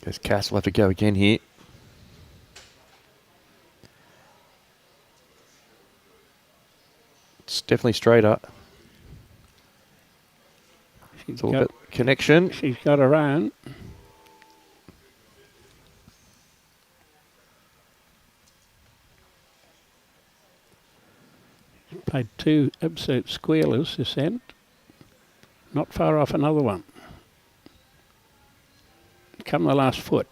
Goes Cass, will have to go again here. It's definitely straighter. It's all about connection. She's got her own. Played 2 absolute squealers this end. Not far off another one. Come the last foot.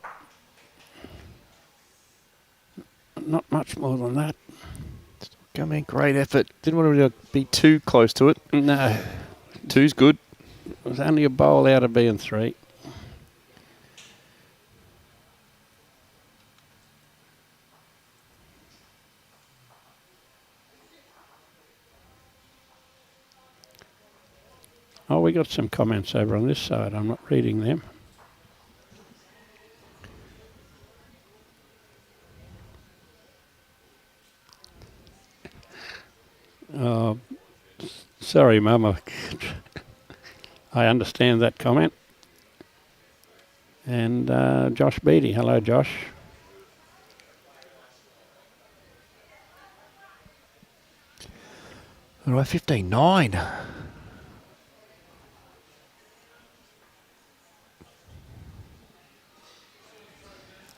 Not much more than that. Come in, great effort. Didn't want to be too close to it. No. 2's good. It was only a bowl out of being 3. Oh, we got some comments over on this side. I'm not reading them. Oh, sorry, Mum. I understand that comment. And Josh Beattie. Hello, Josh. All right, 15-9.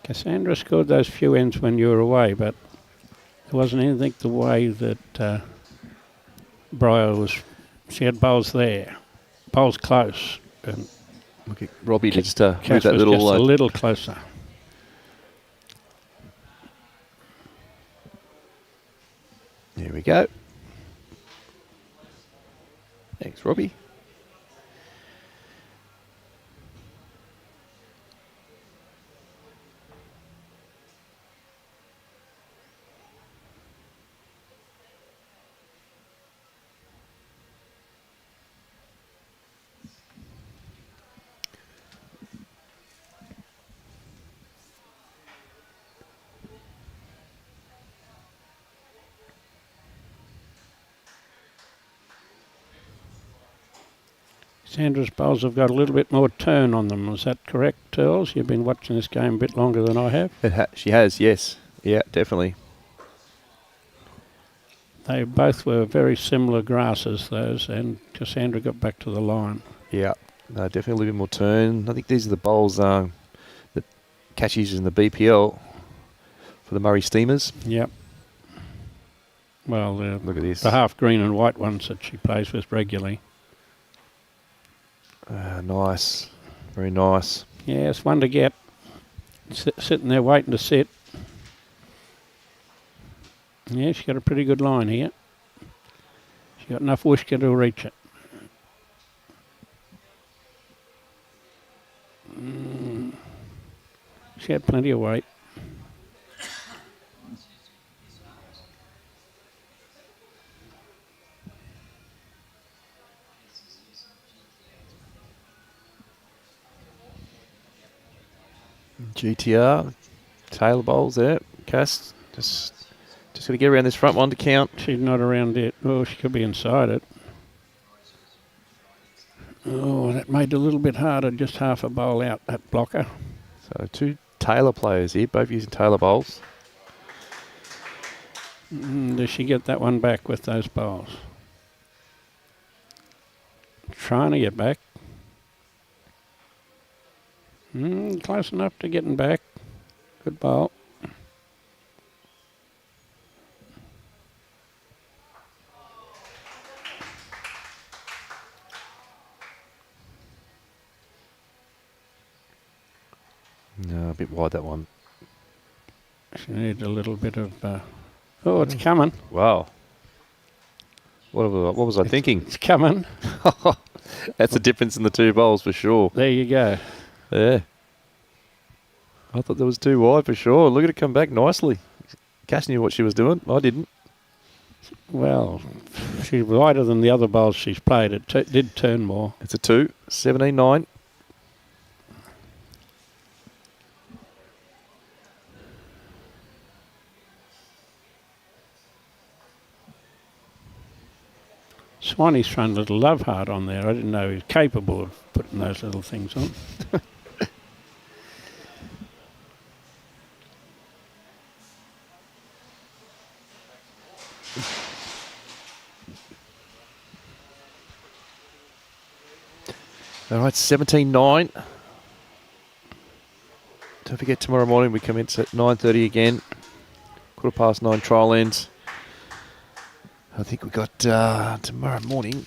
Cassandra scored those few ends when you were away, but there wasn't anything the way that Briar was. She had bowls there, bowls close, and Look at Robbie just move Cass that was little... just a little closer. There we go. Thanks, Robbie. Sandra's bowls have got a little bit more turn on them. Is that correct, Turles? You've been watching this game a bit longer than I have. She has, yes. Yeah, definitely. They both were very similar grasses, those, and Cassandra got back to the line. Yeah, no, definitely a little bit more turn. I think these are the bowls that Cash uses in the BPL for the Murray Steamers. Yep. Well, Look at this. the half green and white ones that she plays with regularly. Nice. Very nice. Yeah, it's one to get. Sitting there waiting to sit. Yeah, she's got a pretty good line here. She's got enough whisker to reach it. She had plenty of weight. GTR, tail bowls there. Cass, just going to get around this front one to count. She's not around it. Oh, she could be inside it. Oh, that made it a little bit harder, just half a bowl out, that blocker. So 2 Taylor players here, both using Taylor bowls. Does she get that one back with those bowls? Trying to get back. Close enough to getting back. Good bowl. No, a bit wide that one. She needs a little bit of... oh, it's coming. Wow. What was I thinking? It's coming. That's the difference in the 2 bowls for sure. There you go. Yeah. I thought there was 2 wide for sure. Look at it come back nicely. Cass knew what she was doing. I didn't. Well, she's wider than the other bowls she's played. It did turn more. It's a 2. 17-9. Swanee's thrown a little love heart on there. I didn't know he was capable of putting those little things on. All right, 17-9. Don't forget, tomorrow morning we commence at 9:30 again. 9:15 trial ends. I think we got tomorrow morning.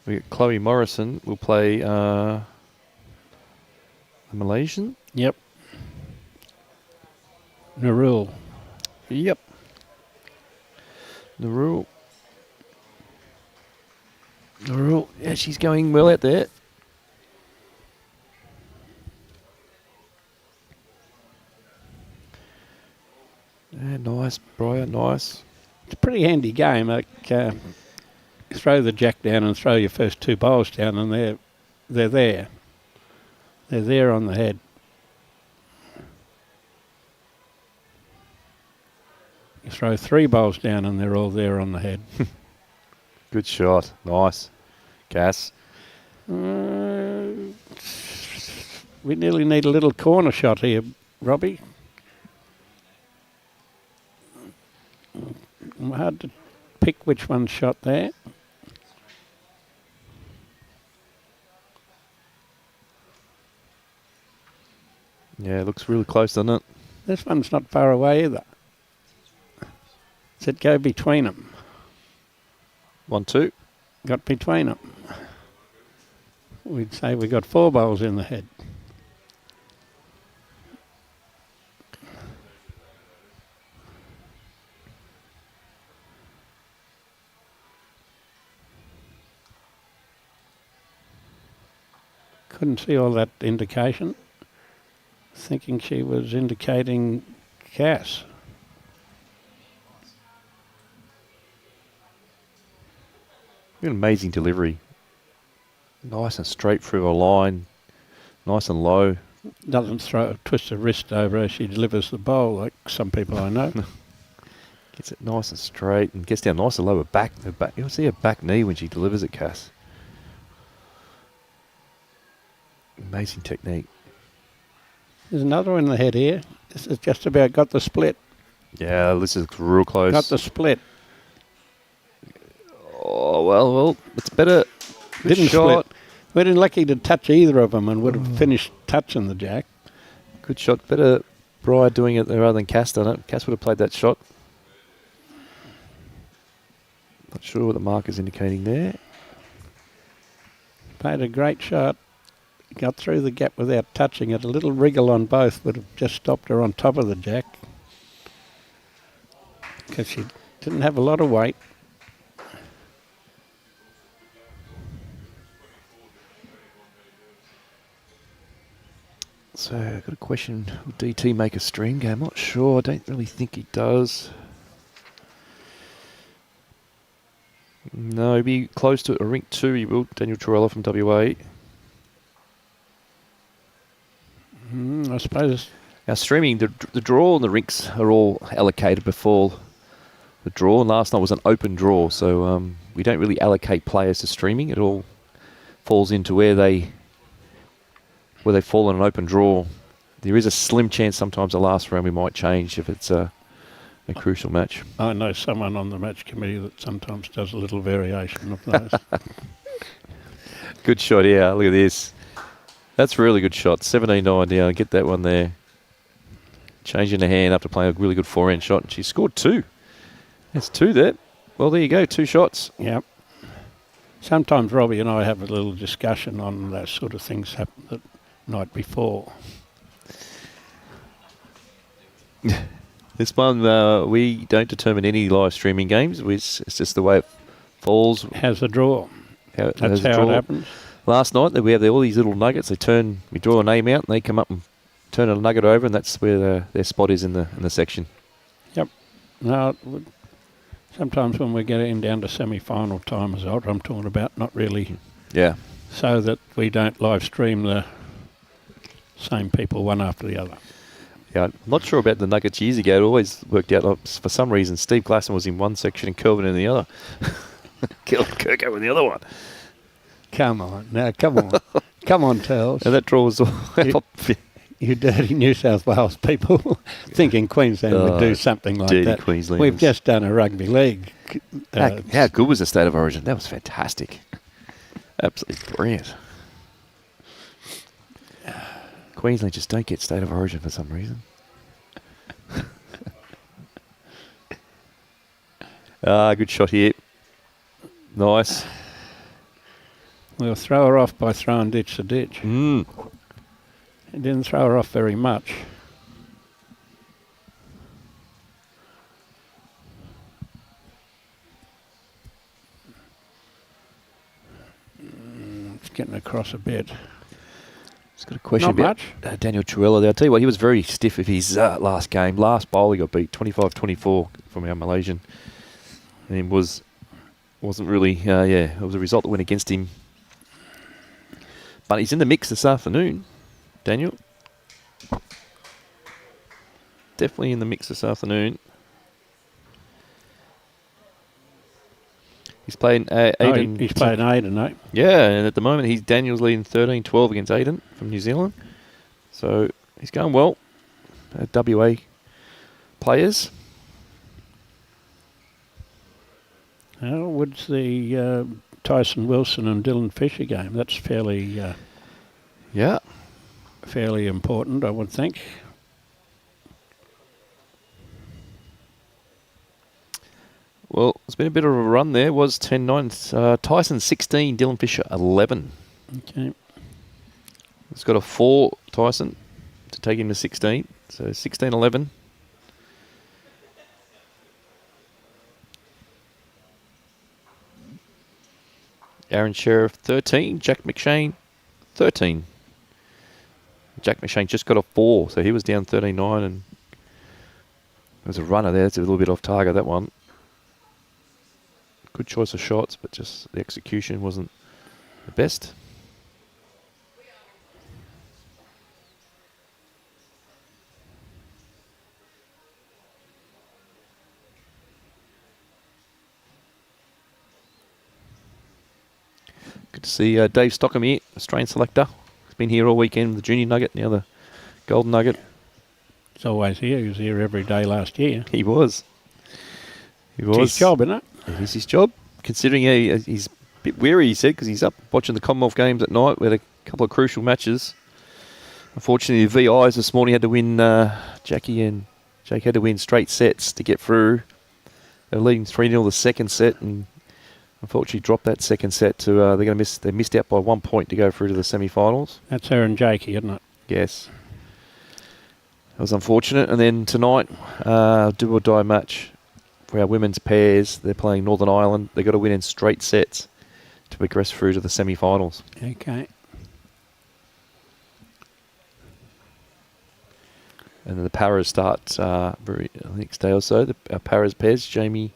We got Chloe Morrison. We'll play the Malaysian. Yep. Nurul. Yep. Nurul. Yeah, she's going well out there. Yeah, nice, Briar, nice. It's a pretty handy game. Like, throw the jack down and throw your first 2 bowls down, and they're there. They're there on the head. You throw 3 bowls down, and they're all there on the head. Good shot, nice. Cass. We nearly need a little corner shot here, Robbie. Hard to pick which one's shot there. Yeah, it looks really close, doesn't it? This one's not far away either. Does it go between them? 1-2. Got between them. We'd say we got 4 bowls in the head. Couldn't see all that indication. Thinking she was indicating gas. An amazing delivery. Nice and straight through a line. Nice and low. Doesn't twist her wrist over as she delivers the bowl like some people I know. Gets it nice and straight and gets down nice and low. Her back. You'll see her back knee when she delivers it, Cass. Amazing technique. There's another one in the head here. This has just about got the split. Yeah, this is real close. Got the split. Oh, well, it's better. Good Didn't shot. split. We didn't lucky to touch either of them and would have finished touching the jack. Good shot. Better Briar doing it rather than Cass done it. Cass would have played that shot. Not sure what the marker's indicating there. Played a great shot. Got through the gap without touching it. A little wriggle on both would have just stopped her on top of the jack. Because she didn't have a lot of weight. So I've got a question. Will DT make a stream game? I'm not sure. I don't really think he does. No, he'll be close to a rink 2. He will. Daniel Torella from WA. I suppose. Now streaming, the draw and the rinks are all allocated before the draw. And last night was an open draw, so we don't really allocate players to streaming. It all falls into where they fall in an open draw. There is a slim chance sometimes the last round we might change if it's a crucial match. I know someone on the match committee that sometimes does a little variation of those. Good shot, yeah. Look at this. That's a really good shot. 17-9 down. Get that one there. Changing the hand after playing a really good forehand shot. And she scored 2. That's 2 there. Well, there you go. 2 shots. Yep. Sometimes Robbie and I have a little discussion on those sort of things happen the night before. This one, we don't determine any live streaming games. It's just the way it falls. Has a draw. That's how it happens. Last night, we have all these little nuggets. We draw a name out, and they come up and turn a nugget over, and that's where their spot is in the section. Yep. Now, sometimes when we're getting down to semi-final time is what I'm talking about, not really. Yeah. So that we don't live stream the same people one after the other. Yeah, I'm not sure about the nuggets years ago. It always worked out. For some reason, Steve Glasson was in one section and Kelvin in the other. Kirko in the other one. Come on. Now, come on. Come on, Tells. And that draw was... You dirty New South Wales people thinking Queensland would do something like that. Queenslanders. We've just done a rugby league. How good was the State of Origin? That was fantastic. Absolutely brilliant. Queensland just don't get State of Origin for some reason. Good shot here. Nice. We'll throw her off by throwing ditch to ditch. Mm. It didn't throw her off very much. It's getting across a bit. Just got a question Not about Daniel Truella there. I'll tell you what, he was very stiff of his last game. Last bowl he got beat 25-24 from our Malaysian. And it wasn't really, it was a result that went against him. But he's in the mix this afternoon, Daniel. Definitely in the mix this afternoon. He's playing Aiden. He's playing Aiden, eh? Yeah, and at the moment Daniel's leading 13-12 against Aiden from New Zealand. So he's going well. WA players. How would the Tyson Wilson and Dylan Fisher game? That's fairly fairly important, I would think. Well, it's been a bit of a run there. It was 10-9. Tyson 16, Dylan Fisher 11. Okay. It's got a 4, Tyson, to take him to 16. So 16-11. Aaron Sheriff 13. Jack McShane 13. Jack McShane just got a 4, so he was down 13-9, and there's a runner there. It's a little bit off target, that one. Good choice of shots, but just the execution wasn't the best. Good to see Dave Stockham here, Australian selector. He's been here all weekend with the Junior Nugget, now the Golden Nugget. He's always here. He was here every day last year. He was. It's his job, isn't it? It is his job, considering he's a bit weary, he said, because he's up watching the Commonwealth Games at night. We had a couple of crucial matches. Unfortunately, the VIs this morning had to win, Jackie and Jake had to win straight sets to get through. They were leading 3-0 the second set, and unfortunately dropped that second set to, they missed out by 1 point to go through to the semi-finals. That's her and Jakey, isn't it? Yes. That was unfortunate. And then tonight, do or die match for our women's pairs. They're playing Northern Ireland. They've got to win in straight sets to progress through to the semi-finals. Okay. And then the Paras start the next day or so. Our Paras pairs, Jamie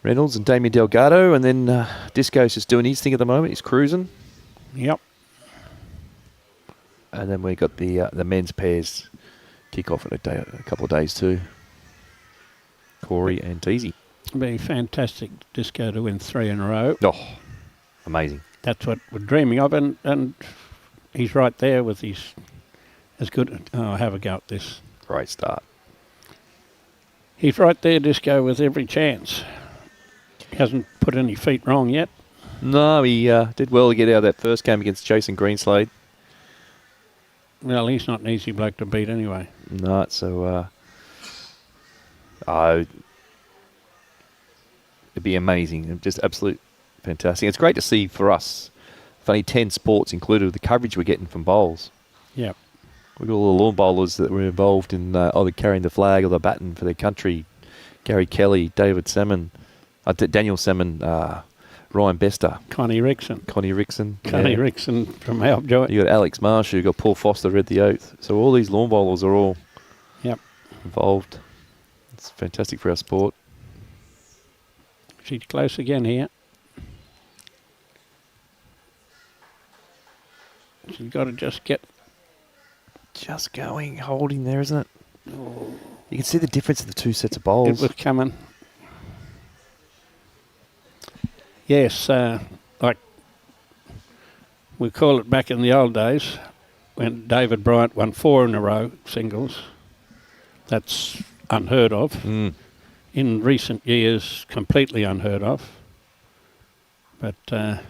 Reynolds and Damien Delgado. And then Disco's just doing his thing at the moment. He's cruising. Yep. And then we got the men's pairs kick off in a couple of days too. Corey and Teasy. It'd be fantastic Disco to win 3 in a row. Oh, amazing. That's what we're dreaming of, and he's right there with his as good. Oh, have a go at this. Great start. He's right there, Disco, with every chance. He hasn't put any feet wrong yet. No, he did well to get out of that first game against Jason Greenslade. Well, he's not an easy bloke to beat anyway. No, so it'd be amazing. Just absolute fantastic. It's great to see for us, only 10 sports included with the coverage we're getting from bowls. Yep. We've got all the lawn bowlers that were involved in either carrying the flag or the baton for their country. Gary Kelly, David Salmon, Daniel Salmon, Ryan Bester. Connie Rickson. Connie Rickson from Alpjoy. You got Alex Marsh, you got Paul Foster, read the oath. So all these lawn bowlers are all involved. It's fantastic for our sport. She's close again here. She's got to just get... Just going, holding there, isn't it? Oh. You can see the difference in the two sets of bowls. It was coming. Yes, like we call it back in the old days when David Bryant won 4 in a row singles. That's unheard of. Mm. In recent years, completely unheard of. But there's,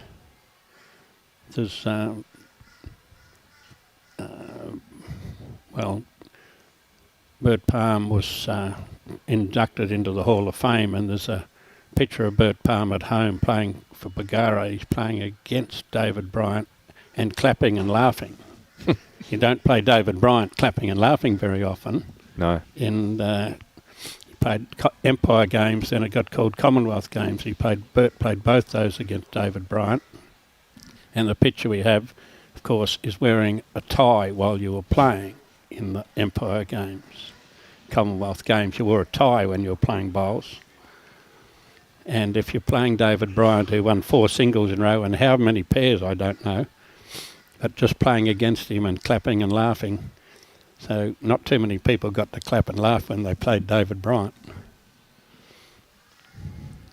Bert Palm was inducted into the Hall of Fame, and there's a picture of Bert Palm at home playing for Bagara. He's playing against David Bryant and clapping and laughing. You don't play David Bryant clapping and laughing very often. No. He played Empire games, then it got called Commonwealth games. Bert played both those against David Bryant. And the picture we have, of course, is wearing a tie while you were playing in the Empire games. Commonwealth games, you wore a tie when you were playing bowls. And if you're playing David Bryant, who won 4 singles in a row, and how many pairs, I don't know, but just playing against him and clapping and laughing. So not too many people got to clap and laugh when they played David Bryant.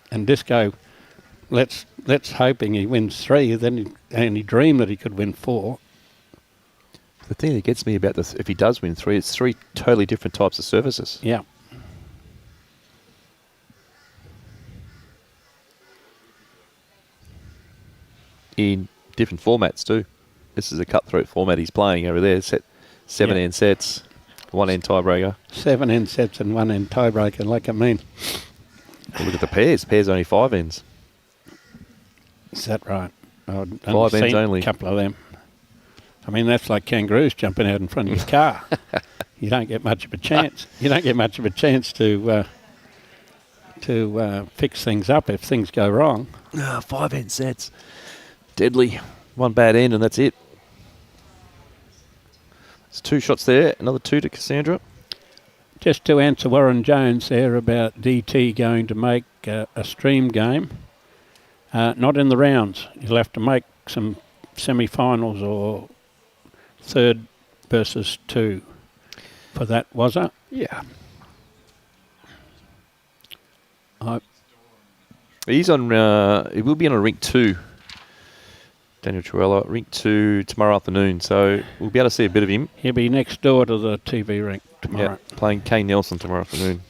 And Disco, let's hoping he wins 3, then he only dreamed that he could win 4. The thing that gets me about this, if he does win 3, it's 3 totally different types of surfaces. Yeah. In different formats too. This is a cutthroat format he's playing over there. 7 end sets, 1 end tiebreaker. 7 end sets and 1 end tiebreaker, like I mean. Well, look at the pairs. Pairs only 5 ends. Is that right? I've 5 ends seen only. a couple of them. I mean, that's like kangaroos jumping out in front of your car. You don't get much of a chance. You don't get much of a chance to fix things up if things go wrong. 5 end sets. Deadly. 1 bad end and that's it. There's 2 shots there. Another 2 to Cassandra. Just to answer Warren Jones there about DT going to make a stream game. Not in the rounds. You'll have to make some semi-finals or 3rd versus 2 for that, was it? Yeah. He's on. He will be on a rink 2. Daniel Torella, rink 2 tomorrow afternoon. So we'll be able to see a bit of him. He'll be next door to the TV rink tomorrow. Yeah, playing Kane Nelson tomorrow afternoon.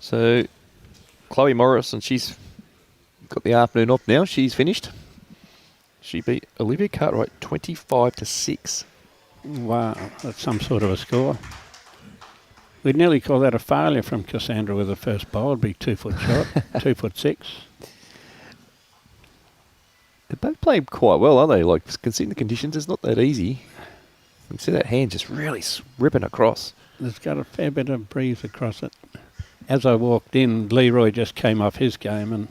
So Chloe Morris, and she's got the afternoon off now. She's finished. She beat Olivia Cartwright 25-6. Wow, that's some sort of a score. We'd nearly call that a failure from Cassandra with the first bowl. It'd be 2 foot shot, 2'6". They both played quite well, aren't they? Like, considering the conditions, it's not that easy. You can see that hand just really ripping across. There's got a fair bit of breeze across it. As I walked in, Leroy just came off his game and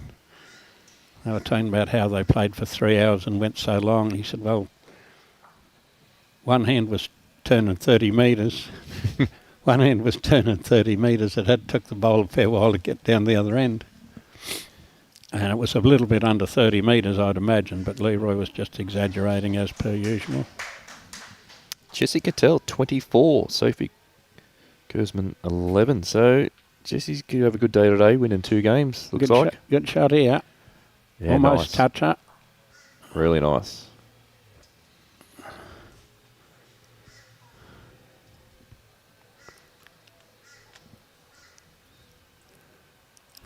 they were talking about how they played for 3 hours and went so long. He said, well, one hand was turning 30 metres. One hand was turning 30 metres. It took the bowl a fair while to get down the other end. And it was a little bit under 30 metres, I'd imagine, but Leroy was just exaggerating as per usual. Jessie Cattell, 24. Sophie Gersman, 11. So Jessie's going to have a good day today, winning 2 games, looks like. Good shot here. Yeah, almost nice. toucher. Really nice.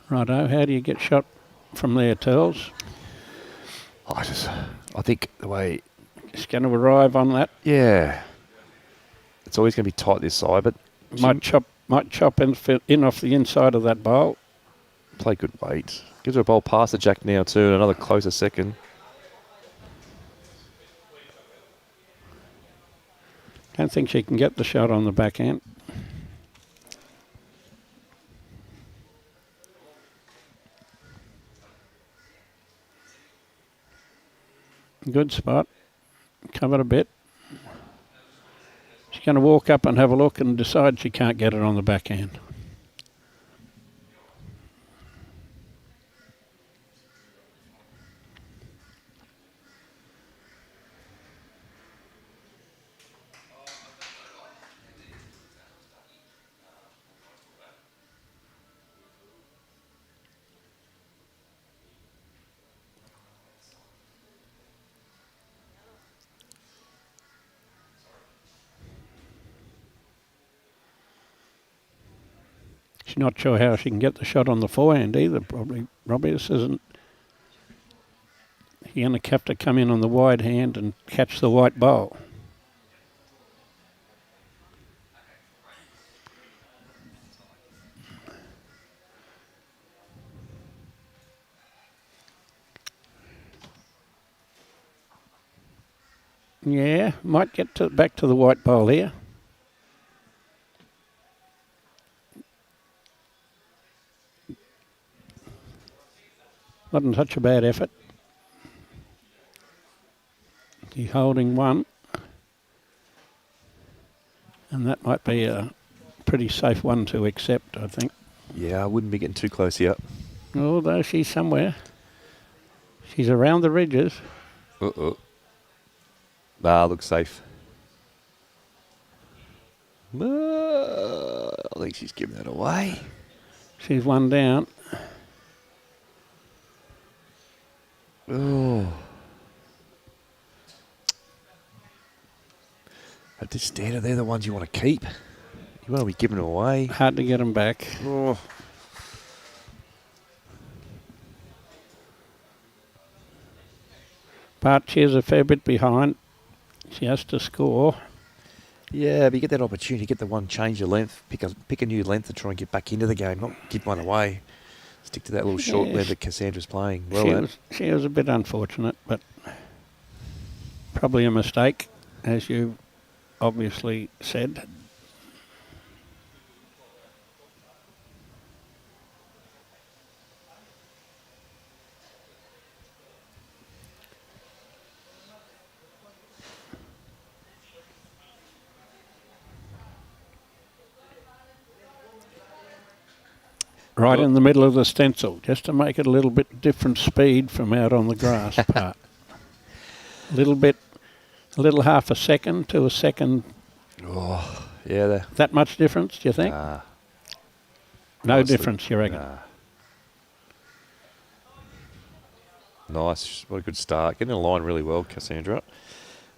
Righto, how do you get shot from there, Turles? I think the way... It's going to arrive on that. Yeah. It's always going to be tight this side, but... Might chop in off the inside of that bowl. Play good weight. Gives her a bowl past the jack now too, and another closer second. Don't think she can get the shot on the backhand. Good spot. Covered a bit. She's going to walk up and have a look and decide she can't get it on the backhand. She's not sure how she can get the shot on the forehand either, probably. Robbie, this isn't You're going to have to come in on the wide hand and catch the white bowl. Yeah, might get back to the white bowl here. Wasn't such a bad effort. He's holding one. And that might be a pretty safe one to accept, I think. Yeah, I wouldn't be getting too close here. Although she's somewhere. She's around the ridges. Uh-oh. Ah, looks safe. I think she's giving it away. She's one down. Oh. At this standard, they're the ones you want to keep. You want to be giving it away. Hard to get them back. Oh. But she's a fair bit behind. She has to score. Yeah, but you get that opportunity, get the one, change your length, pick a new length to try and get back into the game, not give one away. Stick to that little short length that Cassandra's playing. Well, she was a bit unfortunate, but probably a mistake, as you obviously said. Right in the middle of the stencil, just to make it a little bit different speed from out on the grass part. A little half a second to a second. Oh, yeah. That much difference, do you think? No honestly, difference, you reckon? Nice. What a good start. Getting in line really well, Cassandra.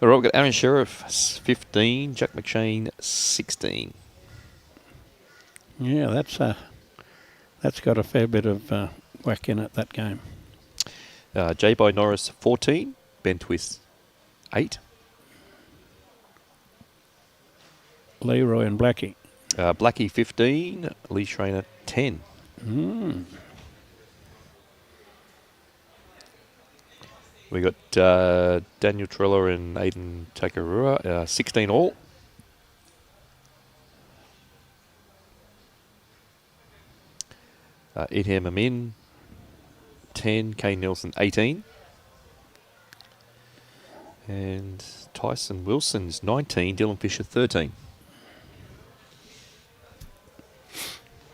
All right, we've got Aaron Sheriff, 15. Jack McShane, 16. Yeah, that's got a fair bit of whack in it, that game. J. By Norris, 14. Ben Twist, 8. Leroy and Blackie. Blackie, 15. Lee Schreiner, 10. We got Daniel Trella and Aidan Takarua, 16 all. Idham Amin, 10. Kane Nelson, 18. And Tyson Wilson's 19. Dylan Fisher, 13.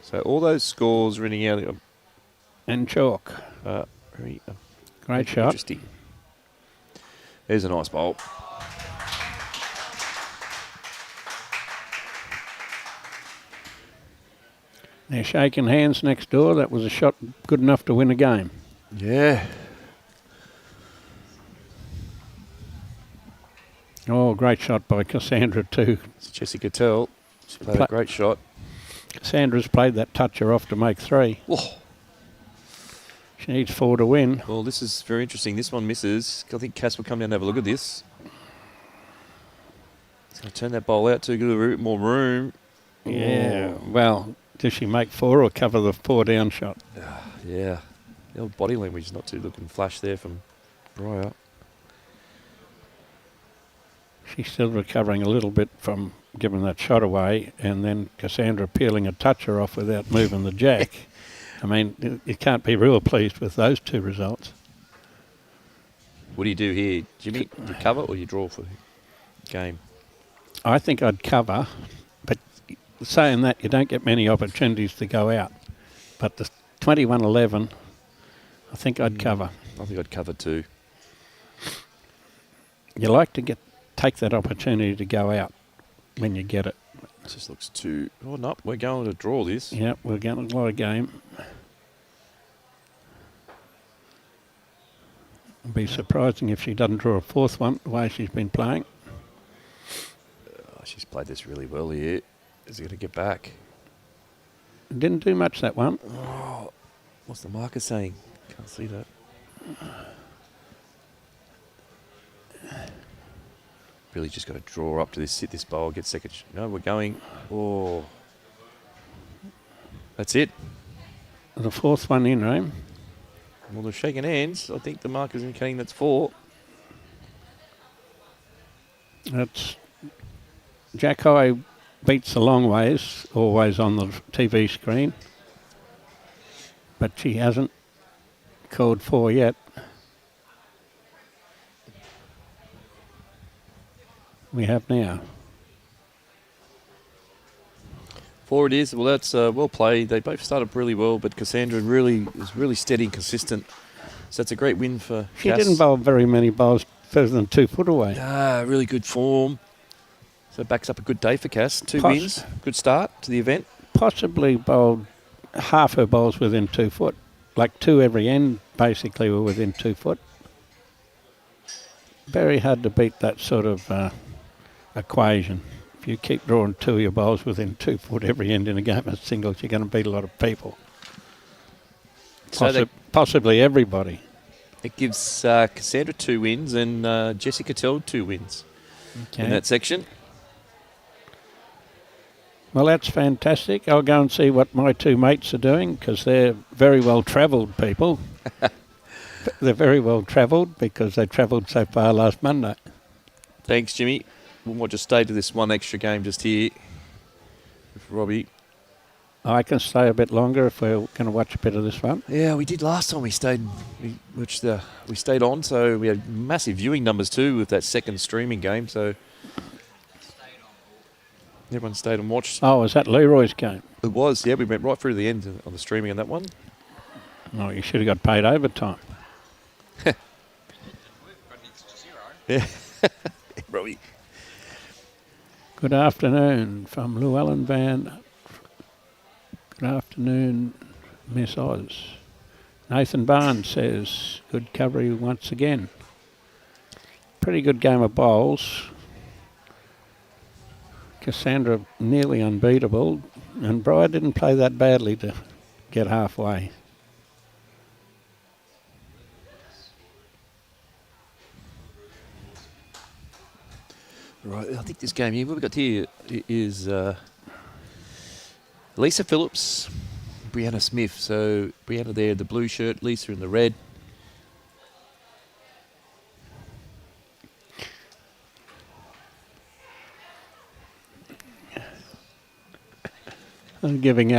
So all those scores running out. And chalk. Very Great shot. interesting. There's a nice bowl. They're shaking hands next door. That was a shot good enough to win a game. Yeah. Oh, great shot by Cassandra too. It's Jessica Tell. She played a great shot. Cassandra's played that toucher off to make 3. Oh. She needs 4 to win. Well, this is very interesting. This one misses. I think Cass will come down and have a look at this. It's going to turn that bowl out to give a bit more room. Yeah, well, does she make 4 or cover the 4 down shot? Yeah. The old body language is not too looking flash there from Briar. She's still recovering a little bit from giving that shot away, and then Cassandra peeling a toucher off without moving the jack. I mean, you can't be real pleased with those 2 results. What do you do here, Jimmy? Do you cover or you draw for the game? I think I'd cover, but saying that, you don't get many opportunities to go out. But the 21-11, I think I'd cover. I think I'd cover too. You like to take that opportunity to go out when you get it. It just looks too... Oh, no, we're going to draw this. Yeah, we're getting a lot of game. It'd be surprising if she doesn't draw a 4th one, the way she's been playing. She's played this really well here. Is he going to get back? Didn't do much, that one. 'Oh, what's the marker saying? Can't see that. Really just got to draw up to this, sit this bowl, get second. No, we're going. Oh. That's it. The fourth one in, Rame. Well, they're shaking hands. I think the marker's indicating that's 4. That's Jack High beats a long ways, always on the TV screen. But she hasn't called 4 yet. We have now. 4 it is. Well, that's well played. They both started really well, but Cassandra is really steady and consistent. So that's a great win for She Cass. didn't bowl very many bowls further than 2 foot away. Really good form. So backs up a good day for Cass. 2 wins. Good start to the event. Possibly bowled half her bowls within 2 foot. Like 2 every end basically were within 2 foot. Very hard to beat that sort of equation. If you keep drawing 2 of your bowls within 2 foot every end in a game of singles, you're going to beat a lot of people. So Possibly everybody. it gives Cassandra 2 wins and Jessica Tell 2 wins in that section. Well, that's fantastic. I'll go and see what my 2 mates are doing because they're very well travelled people. They're very well travelled because they travelled so far last Monday. Thanks, Jimmy. We might just stay to this one extra game just here with Robbie. I can stay a bit longer if we're going to watch a bit of this one. Yeah, we did last time. We stayed on, so we had massive viewing numbers too with that second streaming game. So everyone stayed and watched. Oh, was that Leroy's game? It was, yeah. We went right through to the end on the streaming on that one. Oh, you should have got paid overtime. Yeah, Robbie. Good afternoon from Llewellyn Van. Good afternoon, Miss Oz. Nathan Barnes says, good coverage once again. Pretty good game of bowls. Cassandra nearly unbeatable, and Briar didn't play that badly to get halfway. Right, I think this game here, what we've got here is Lisa Phillips, Brianna Smith. So Brianna there, the blue shirt, Lisa in the red. I'm giving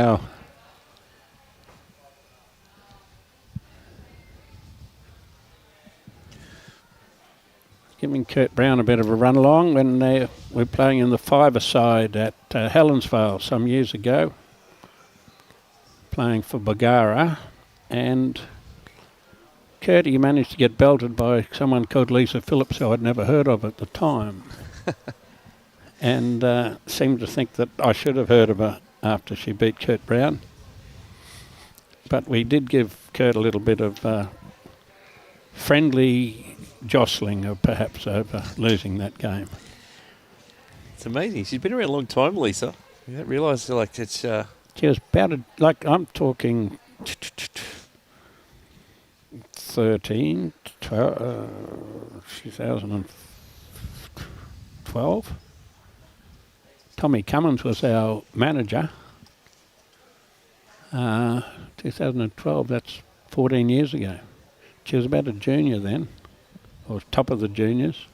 Kurt Brown a bit of a run along when we're playing in the 5-a-side at Helensvale some years ago, playing for Bagara, and Curtie managed to get belted by someone called Lisa Phillips, who I'd never heard of at the time, and seemed to think that I should have heard of her after she beat Kurt Brown. But we did give Kurt a little bit of friendly jostling, or perhaps over losing that game. It's amazing. She's been around a long time, Lisa. You don't realise, like, it's... She was about, I'm talking 13, 2012. Tommy Cummins was our manager. 2012, that's 14 years ago. She was about a junior then, or top of the juniors.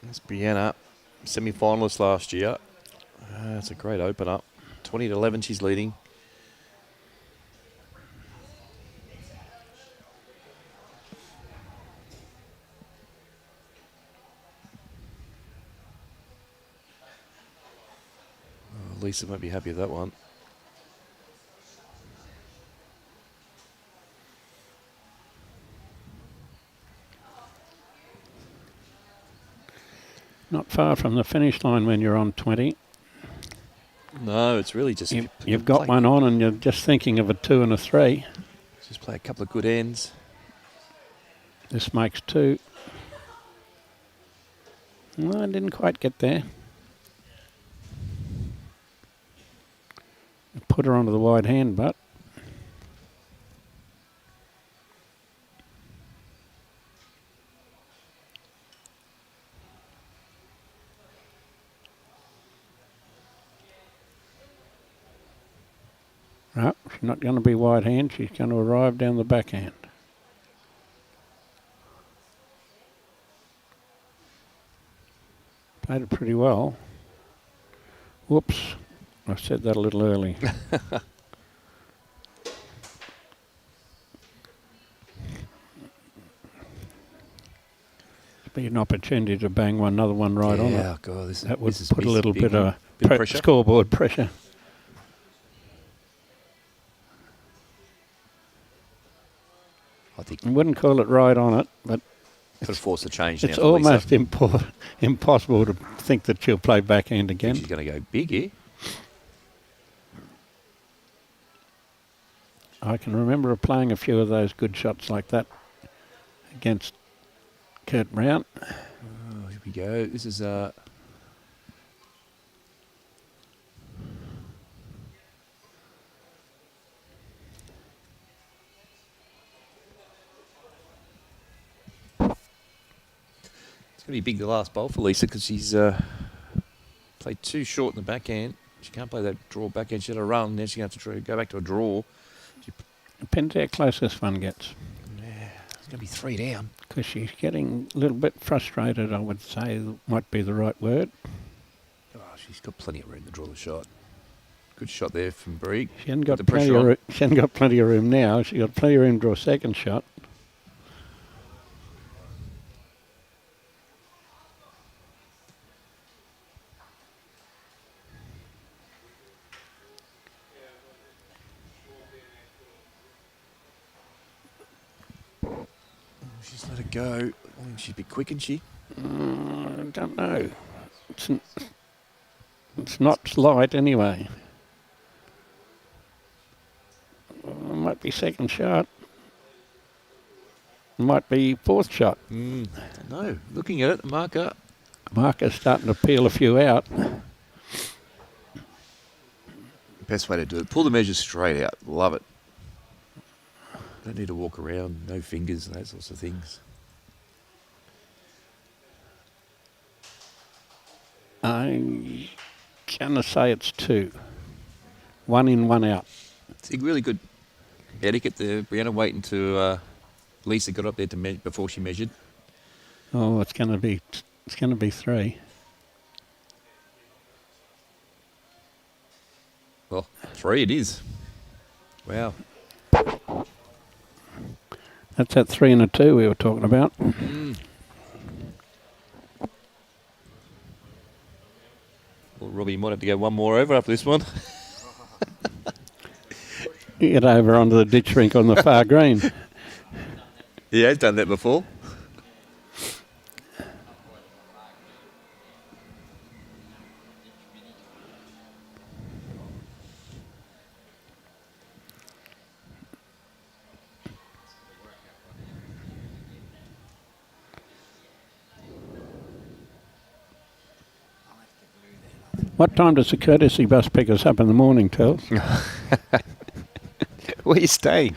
That's Brianna, semi-finalist last year. That's a great opener. 20-11 she's leading. Oh, Lisa won't be happy with that one. Not far from the finish line when you're on 20. No, it's really just... You've got one on and you're just thinking of a 2 and a 3. Just play a couple of good ends. This makes 2. No, I didn't quite get there. Put her onto the wide hand, but No, she's not going to be wide hand. She's going to arrive down the backhand. Played it pretty well. Whoops. I said that a little early. Be an opportunity to bang another one right on it. Yeah, God, That would this put a little bit of pressure. scoreboard pressure. I think I wouldn't call it right on it, but could force a change. it's now for Lisa. almost impossible to think that she'll play backhand I again. think she's going to go big here. I can remember her playing a few of those good shots like that against Kurt Brown. Oh, here we go. This is it's going to be big the last bowl for Lisa because she's played too short in the backhand. She can't play that draw backhand. She had a run, then she's going to have to go back to a draw. Depends how close this one gets. Yeah, it's going to be 3 down. Because she's getting a little bit frustrated, I would say, might be the right word. Oh, she's got plenty of room to draw the shot. Good shot there from Brig. She hasn't got plenty of room now. She's got plenty of room to draw a second shot. She's let it go. I think she'd be quick, isn't she? I don't know. It's not light anyway. Might be second shot. Might be fourth shot. Don't know. Looking at it, the marker. Marker's starting to peel a few out. Best way to do it. Pull the measures straight out. Love it. Don't need to walk around. No fingers and those sorts of things. I'm going to say it's 2. 1 in, 1 out. It's a really good etiquette there. Brianna waiting to Lisa got up there to before she measured. Oh, it's going to be 3. Well, 3 it is. Wow. That's that 3 and a 2 we were talking about. Well, Robbie might have to go one more over after this one. Get over onto the ditch rink on the far green. Yeah, he's done that before. What time does the courtesy bus pick us up in the morning, Tels? Where are you staying?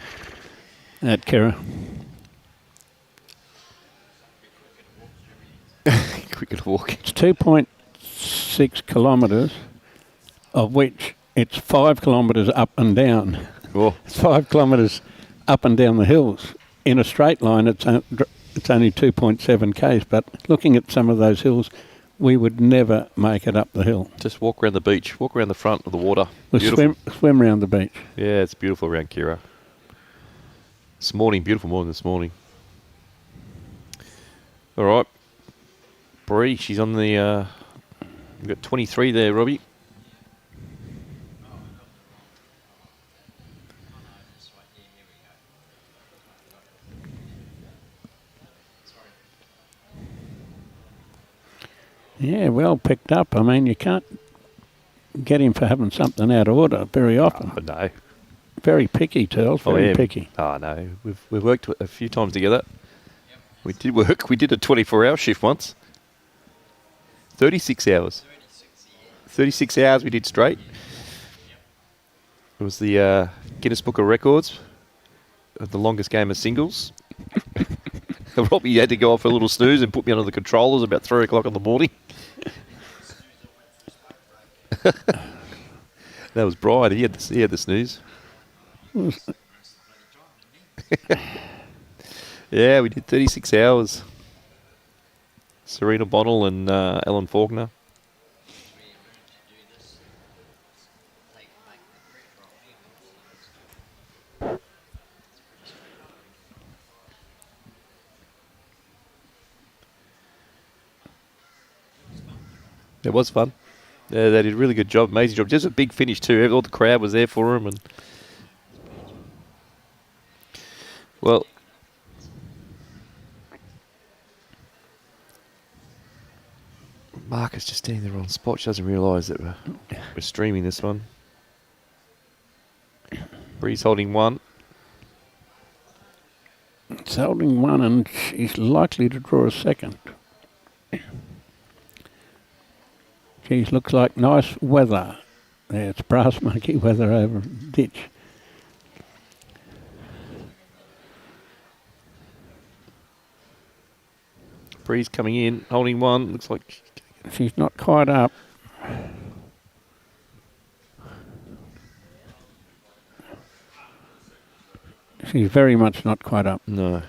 At Kira. Quick walk. It's 2.6 kilometres, of which it's 5 kilometres up and down. Oh. It's 5 kilometres up and down the hills. In a straight line, it's only 2.7 k's, but looking at some of those hills, we would never make it up the hill. Just walk around the beach. Walk around the front of the water. We swim around the beach. Yeah, it's beautiful around Kira. This morning, beautiful morning this morning. All right. Bree, she's on the... we've got 23 there, Robbie. Yeah, well picked up. I mean, you can't get him for having something out of order very often. Oh, no. Very picky, Turles, very picky. Oh, no. We've worked a few times together. We did work. We did a 24-hour shift once. 36 hours. 36 hours we did straight. It was the Guinness Book of Records of the longest game of singles. Robbie had to go off for a little snooze and put me under the controllers about 3 o'clock in the morning. That was Brian. He had the snooze. Yeah, we did 36 hours. Serena Bonnell and Ellen Faulkner. It was fun. Yeah, they did a really good job, amazing job. Just a big finish too. All the crowd was there for them, and well, Mark is just standing in the wrong spot. She doesn't realise that we're streaming this one. Bree's holding one. It's holding one, and she's likely to draw a second. Geez, looks like nice weather. There, it's brass monkey weather over ditch. Bree's coming in, holding one. Looks like She's not quite up. She's very much not quite up. no.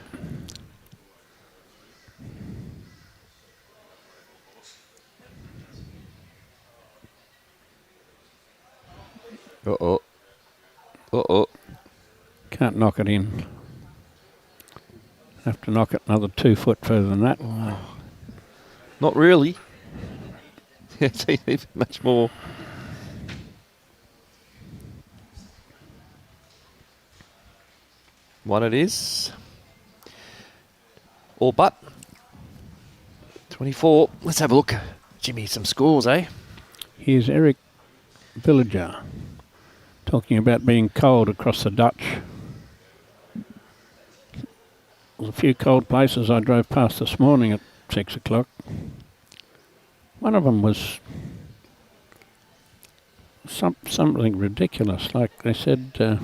Uh-oh. Uh-oh. Can't knock it in. Have to knock it another 2 foot further than that. Not really. It's even much more. One it is. All but. 24. Let's have a look. Jimmy, some scores, eh? Here's Eric Villager talking about being cold across the Dutch. There's a few cold places I drove past this morning at 6 o'clock. One of them was something ridiculous. Like they said,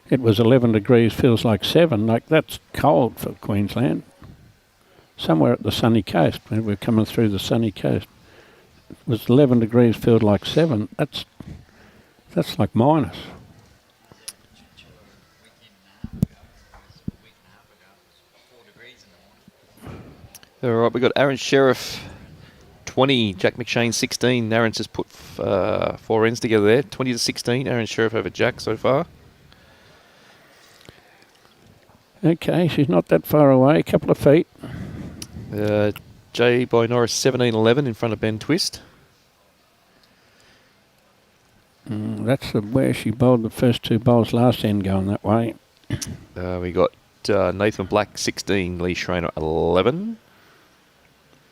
it was 11 degrees, feels like 7. Like, that's cold for Queensland. Somewhere at the sunny coast, when we're coming through the sunny coast, it was 11 degrees, feels like 7. That's like minus. All right, we've got Aaron Sheriff, 20. Jack McShane, 16. Aaron's just put 4 ends together there. 20 to 16. Aaron Sheriff over Jack so far. Okay, she's not that far away, a couple of feet. Jay by Norris, 17-11 in front of Ben Twist. That's where she bowled the first 2 bowls last end going that way. We got Nathan Black, 16. Lee Schreiner, 11.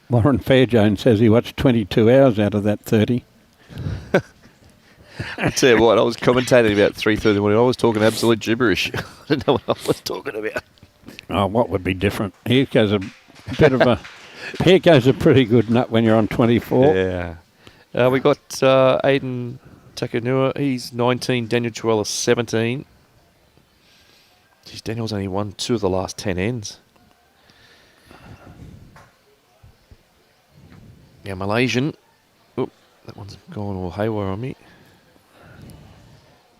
Warren Fairjones says he watched 22 hours out of that 30. I tell you what, I was commentating about 3:30 in the morning. I was talking absolute gibberish. I didn't know what I was talking about. Oh, what would be different? Here goes a bit of a... Here goes a pretty good nut when you're on 24. Yeah. We got Aiden Takanua. He's 19. Daniel Chuella, 17. Geez, Daniel's only won 2 of the last 10 ends. Yeah, Malaysian. Oh, that one's gone all haywire on me.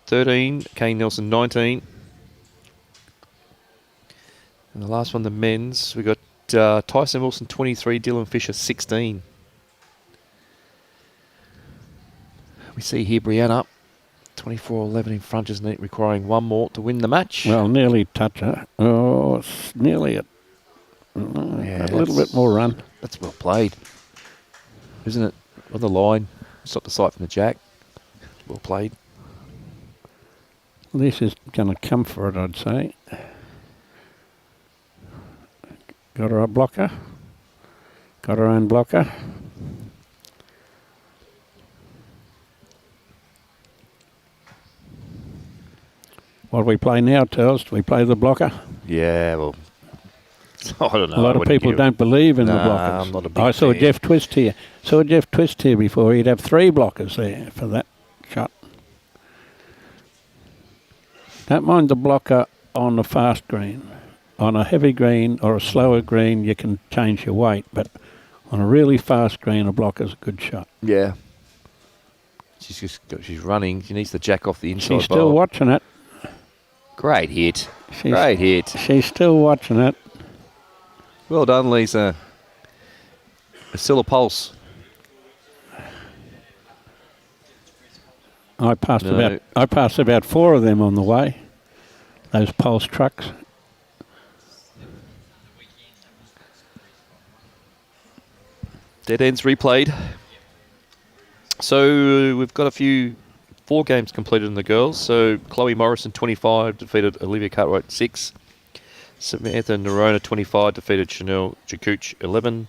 13. Kane Nelson, 19. And the last one, the men's. We got Tyson Wilson, 23. Dylan Fisher, 16. We see here Brianna, 24-11 in front, just requiring 1 more to win the match. Well, nearly touch her. Oh, it's nearly a little bit more run. That's well played, isn't it? On the line, stop the sight from the jack. Well played. This is going to come for it, I'd say. Got her a blocker. Got her own blocker. What do we play now, Turles? Do we play the blocker? Yeah, well, I don't know. A lot of people don't believe in the blockers. I'm not a big I saw fan. Jeff Twist here. Saw Jeff Twist here before. He'd have 3 blockers there for that shot. Don't mind the blocker on the fast green. On a heavy green or a slower green, you can change your weight, but on a really fast green, a blocker's a good shot. Yeah. She's running. She needs to jack off the inside. She's still bowl. watching it. Great hit. She's, Great hit. She's still watching it. Well done, Lisa. Still a pulse. I passed about 4 of them on the way. Those pulse trucks. Dead ends replayed. So we've got 4 games completed in the girls. So Chloe Morrison, 25, defeated Olivia Cartwright, 6. Samantha Nerona, 25, defeated Chanel Jakuch, 11.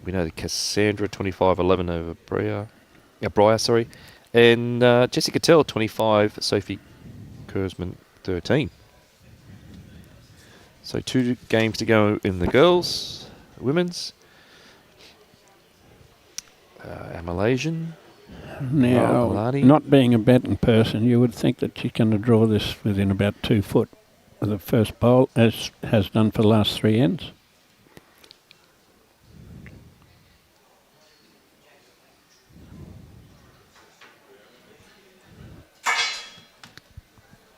We know that Cassandra, 25, 11 over Briar. And Jessica Tell, 25, Sophie Kurzman, 13. So 2 games to go in the girls, women's. Our Malaysian. Now, Milani. not being a betting person, you would think that she's going to draw this within about 2 foot of the first bowl, as has done for the last 3 ends.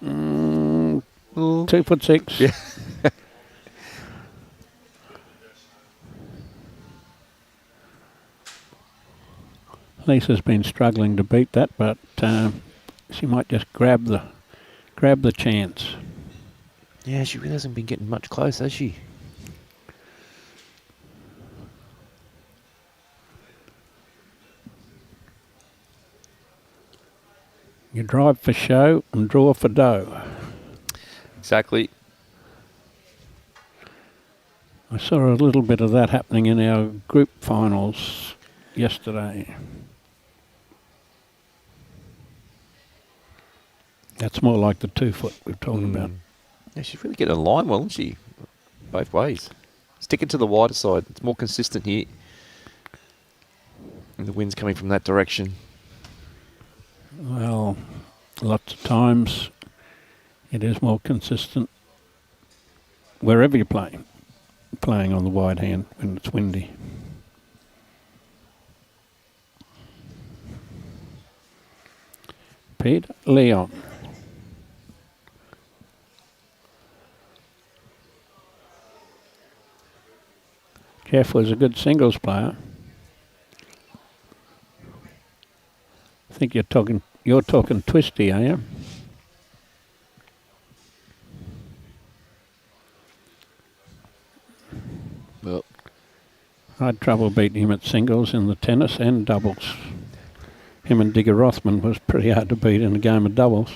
Mm, 2'6". Yeah. Lisa's been struggling to beat that, but she might just grab the chance. Yeah, she really hasn't been getting much close, has she? You drive for show and draw for dough. Exactly. I saw a little bit of that happening in our group finals yesterday. That's more like the 2 foot we're talking about. Yeah, she's really getting a line well, isn't she? Both ways. Stick it to the wider side. It's more consistent here. And the wind's coming from that direction. Well, lots of times it is more consistent wherever you're playing on the wide hand when it's windy. Pete Leon. Jeff was a good singles player. I think you're talking twisty, are you? Well, I had trouble beating him at singles in the tennis and doubles. Him and Digger Rothman was pretty hard to beat in a game of doubles.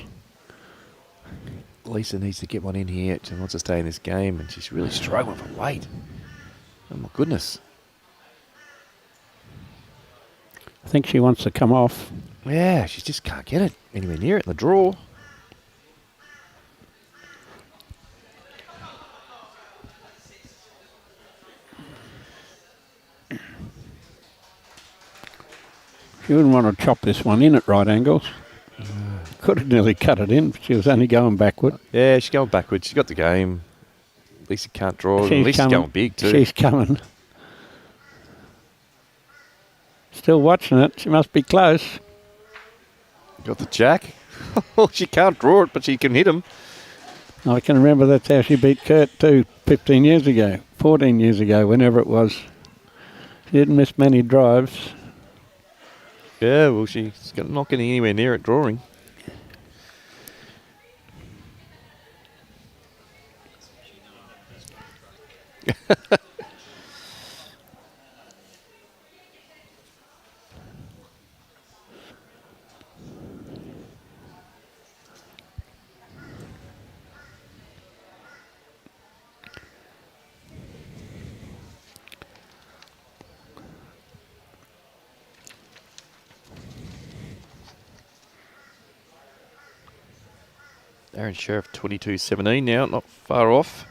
Lisa needs to get one in here. She wants to stay in this game, and she's really struggling for weight. Oh, my goodness. I think she wants to come off. Yeah, she just can't get it anywhere near it in the draw. She wouldn't want to chop this one in at right angles. Could have nearly cut it in, but she was only going backward. Yeah, she's going backwards. She's got the game. Lisa can't draw. Lisa's going big too. She's coming. Still watching it. She must be close. Got the jack. She can't draw it, but she can hit him. I can remember that's how she beat Kurt too 15 years ago, 14 years ago, whenever it was. She didn't miss many drives. Yeah, well, she's not getting anywhere near it drawing. Aaron Sheriff 22-17 now, not far off.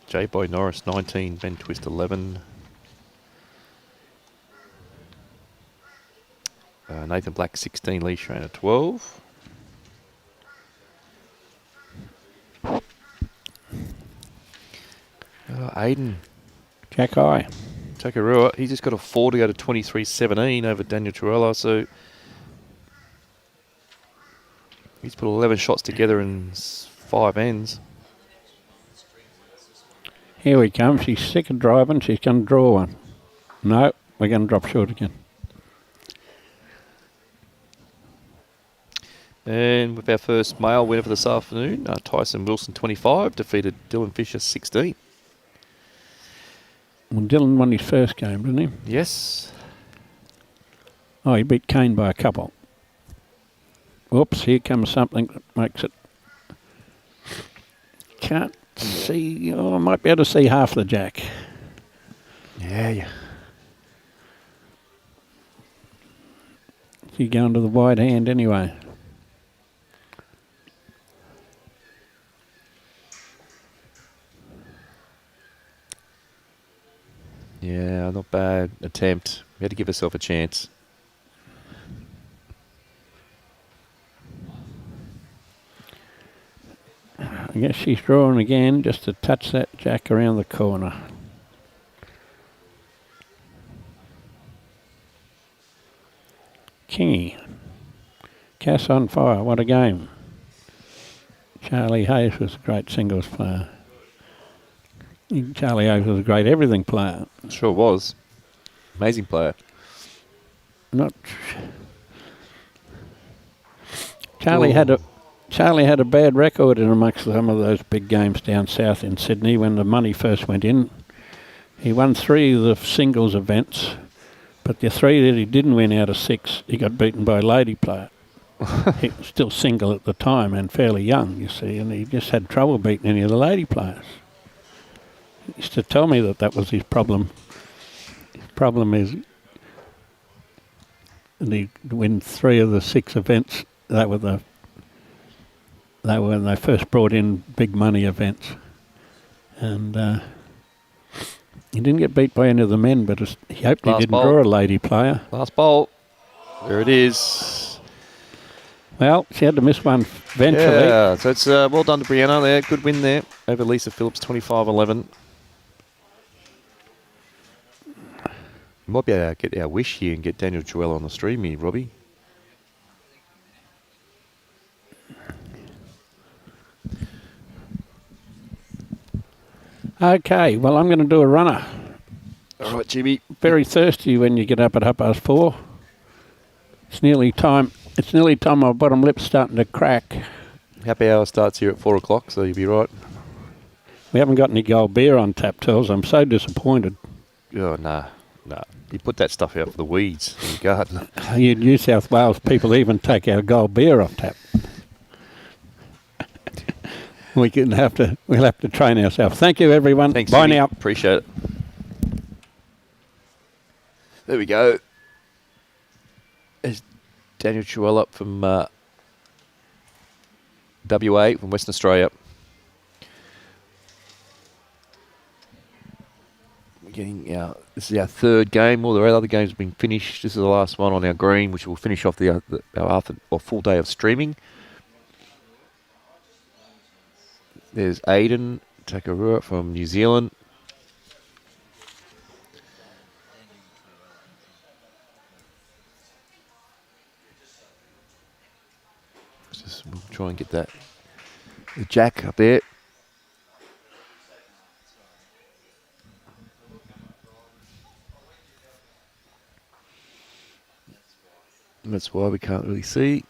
J. Boy Norris 19, Ben Twist 11. Nathan Black 16, Lee Schraner 12. Aiden Jack High. Takarua, he's just got a 4 to go to 23-17 over Daniel Torella, so He's put 11 shots together in 5 ends. Here we come. She's sick of driving. She's going to draw one. No, we're going to drop short again. And with our first male winner for this afternoon, Tyson Wilson, 25, defeated Dylan Fisher, 16. Well, Dylan won his first game, didn't he? Yes. Oh, he beat Kane by a couple. Whoops, here comes something that makes it... Can't see... Oh, I might be able to see half the jack. Yeah. She's going to the wide hand anyway. Yeah, not bad attempt. We had to give herself a chance. I guess she's drawing again just to touch that jack around the corner. Kingy. Cass on fire, what a game. Charlie Hayes was a great singles player. Charlie Hayes was a great everything player. Sure was. Amazing player. Not Charlie had a bad record in amongst some of those big games down south in Sydney when the money first went in. He won 3 of the singles events, but the 3 that he didn't win out of 6, he got beaten by a lady player. He was still single at the time and fairly young, you see, and he just had trouble beating any of the lady players. He used to tell me that was his problem. His problem is he win 3 of the 6 events. They were when they first brought in big money events, and he didn't get beat by any of the men, but he hoped he didn't draw a lady player. Last bolt. There it is. Well, she had to miss one eventually. Yeah, so it's well done to Brianna there. Good win there over Lisa Phillips, 25-11. Might be able to get our wish here and get Daniel Joel on the stream here, Robbie. Okay, well, I'm going to do a runner. All right, Jimmy. Very thirsty when you get up at 4:30. It's nearly time. It's nearly time my bottom lip's starting to crack. Happy hour starts here at 4 o'clock, so you'll be right. We haven't got any gold beer on tap, Tells. I'm so disappointed. Oh, nah. You put that stuff out for the weeds in your garden. You New South Wales people even take our gold beer off tap. We'll have to train ourselves. Thank you, everyone. Thanks, Bye Jimmy. now. Appreciate it. There we go. There's Daniel Chewell up from WA, from Western Australia. This is our 3rd game. All the other games have been finished. This is the last one on our green, which will finish off our full day of streaming. There's Aiden Takarua from New Zealand. We'll try and get the jack up there. That's why we can't really see.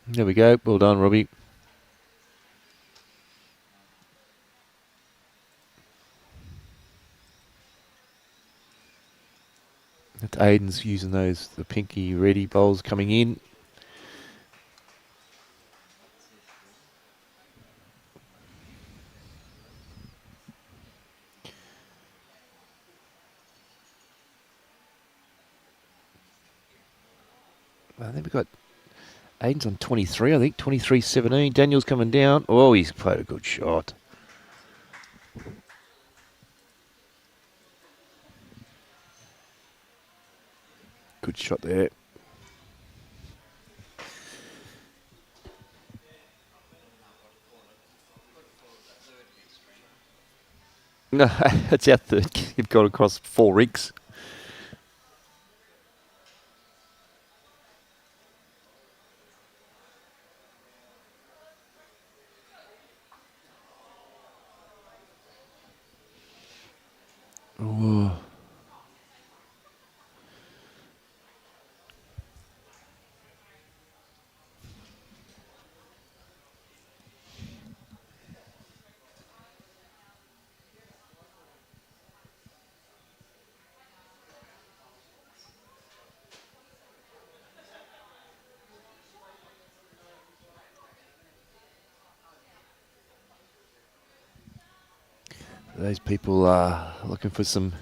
There we go. Well done, Robbie. That's Aiden's using the pinky ready bowls coming in. I think we've got Aiden's on 23, I think. 23-17. Daniel's coming down. Oh, he's played a good shot. Good shot there. No, it's our third. You've got across 4 rigs. Ooh. Those people are looking for some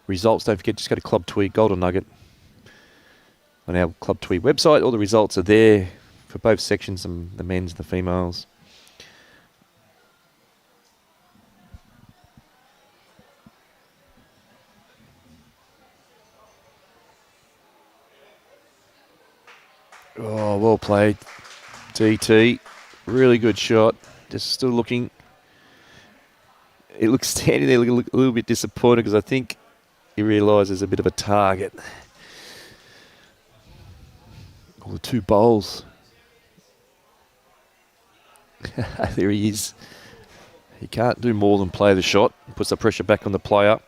results. Don't forget, just go to Club Tweed Golden Nugget on our Club Tweed website. All the results are there for both sections, the men's and the females. Oh, well played. DT. Really good shot. Just still looking. It looks standing there looking a little bit disappointed because I think he realises a bit of a target. All the 2 bowls. There he is. He can't do more than play the shot. Puts the pressure back on the player.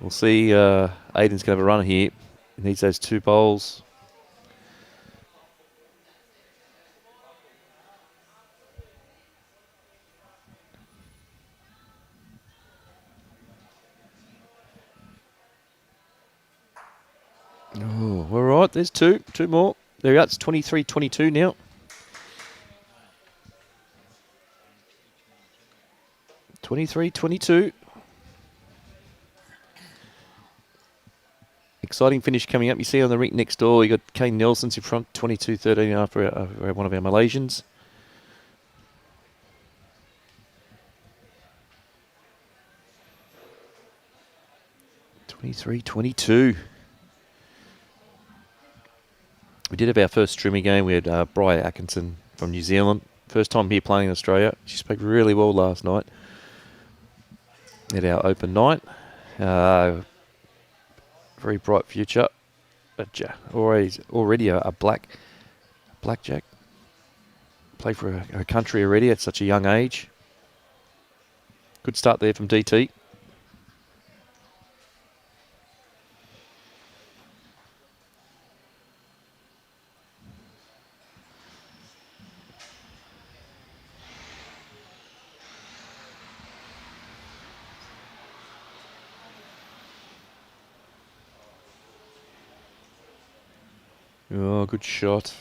We'll see. Aiden's going to have a run here. He needs those 2 bowls. Oh, all right. There's 2 more. There we go. It's 23-22 now. 23-22. Exciting finish coming up. You see on the rink next door, you got Kane Nelson's in front, 22-13 after one of our Malaysians. (23-22). We did have our first streaming game. We had Briar Atkinson from New Zealand. First time here playing in Australia. She spoke really well last night at our open night. Very bright future. Already a blackjack. Play for her country already at such a young age. Good start there from DT. Oh, good shot.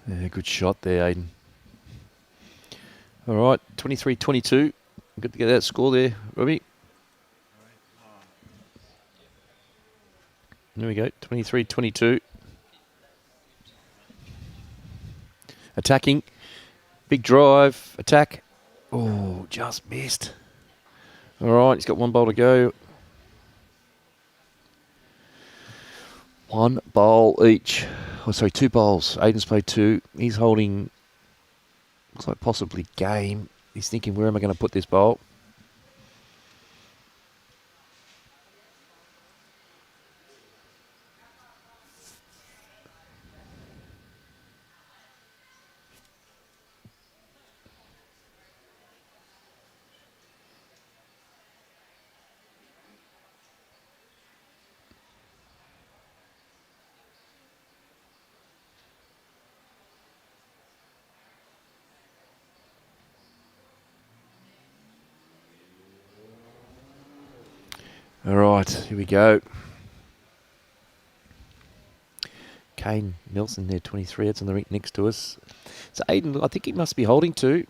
Yeah, good shot there, Aiden. All right, 23-22. Good to get that score there, Robbie. There we go, 23-22. Attacking. Big drive. Attack. Oh, just missed. All right, he's got 1 bowl to go. 1 bowl each. Oh, sorry, 2 bowls. Aiden's played 2. He's holding, looks like possibly game. He's thinking, where am I going to put this bowl? All right, here we go. Kane Nelson there, 23. That's on the rink next to us. So Aiden, I think he must be holding two.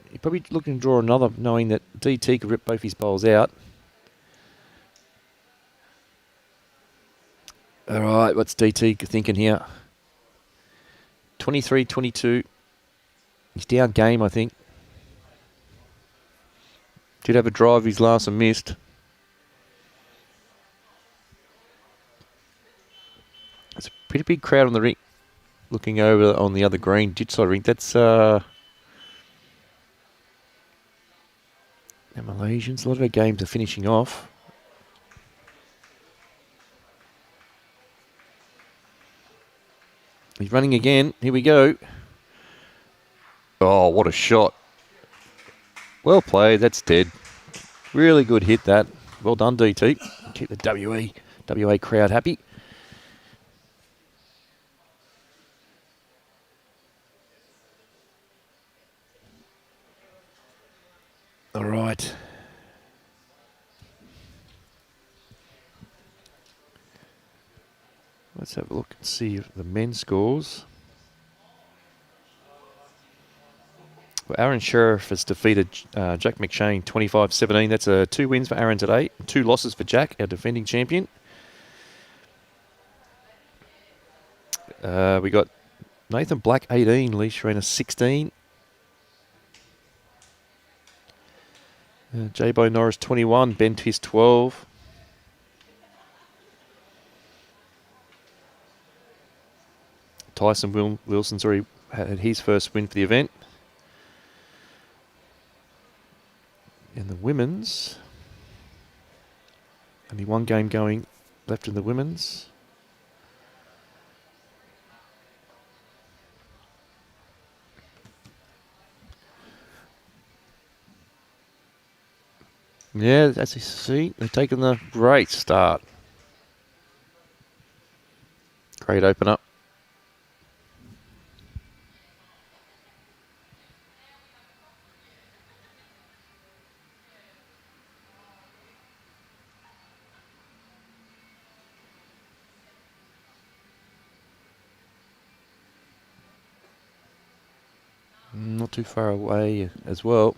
He's probably looking to draw another, knowing that DT could rip both his bowls out. All right, what's DT thinking here? 23-22. He's down game, I think. Did have a drive his last and missed. It's a pretty big crowd on the rink looking over on the other green, Jitsai rink. That's the Malaysians. A lot of our games are finishing off. He's running again. Here we go. Oh, what a shot. Well played. That's dead. Really good hit, that. Well done, DT. Keep the WA crowd happy. All right. Let's have a look and see the men's scores. Well, Aaron Sheriff has defeated Jack McShane 25-17. That's 2 wins for Aaron today. 2 losses for Jack, our defending champion. We got Nathan Black 18, Lee Sharena 16. J-Bo Norris 21, Ben Tiss 12. Tyson Wilson's already had his first win for the event. In the women's, only one game going left in the women's. Yeah, as you see, they've taken the great start. Great open up. Not too far away as well.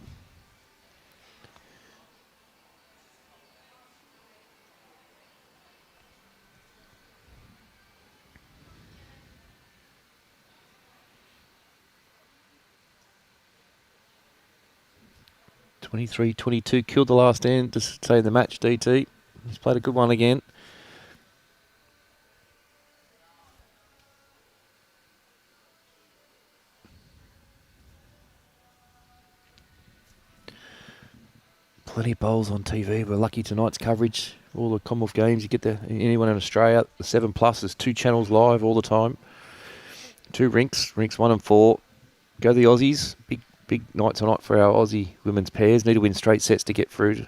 (23-22) killed the last end to save the match. DT, he's played a good one again. Plenty of bowls on TV. We're lucky tonight's coverage. All the Commonwealth Games, you get anyone in Australia. The 7+ is 2 channels live all the time. 2 rinks 1 and 4. Go the Aussies. Big night tonight for our Aussie women's pairs. Need to win straight sets to get through.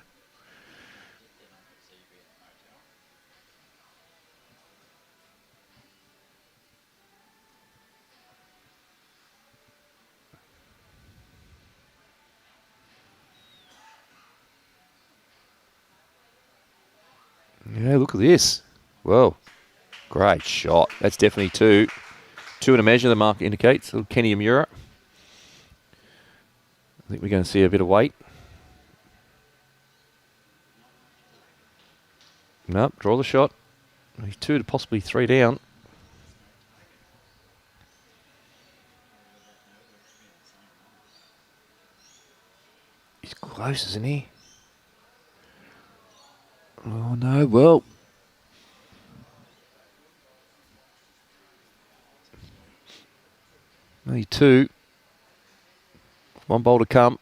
Yeah, look at this. Whoa. Great shot. That's definitely 2. 2 and a measure, the mark indicates. Little Kenny Amura. I think we're going to see a bit of weight. Nope, draw the shot. He's 2 to possibly 3 down. He's close, isn't he? Oh no, well. Only 2. 1 bowl to come.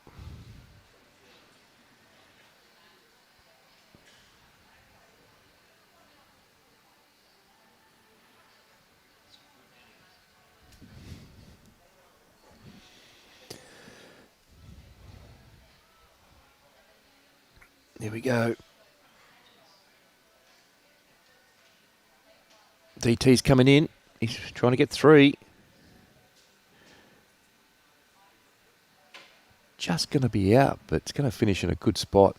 There we go. DT's coming in. He's trying to get 3. Just going to be out, but it's going to finish in a good spot.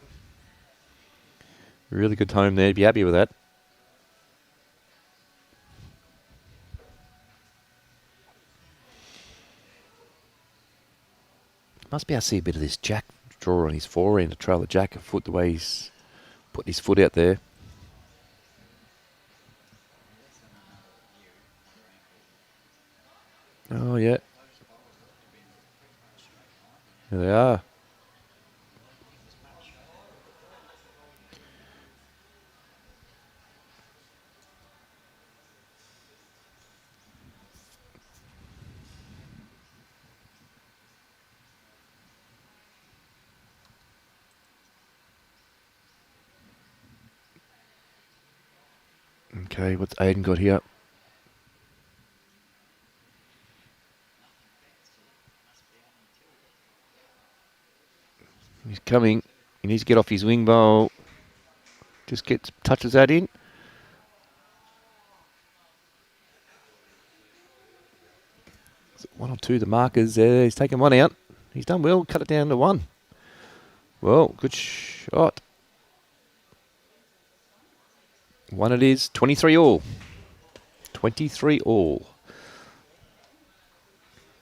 Really good home there. Be happy with that. Must be able to see a bit of this jack draw on his forehand to trail the jack a foot the way he's put his foot out there. Oh, yeah. There they are. Okay, what's Aiden got here? He's coming. He needs to get off his wing bowl. Just touches that in. One or two, the markers there. He's taken one out. He's done well. Cut it down to one. Well, good shot. One it is. 23 all. 23 all.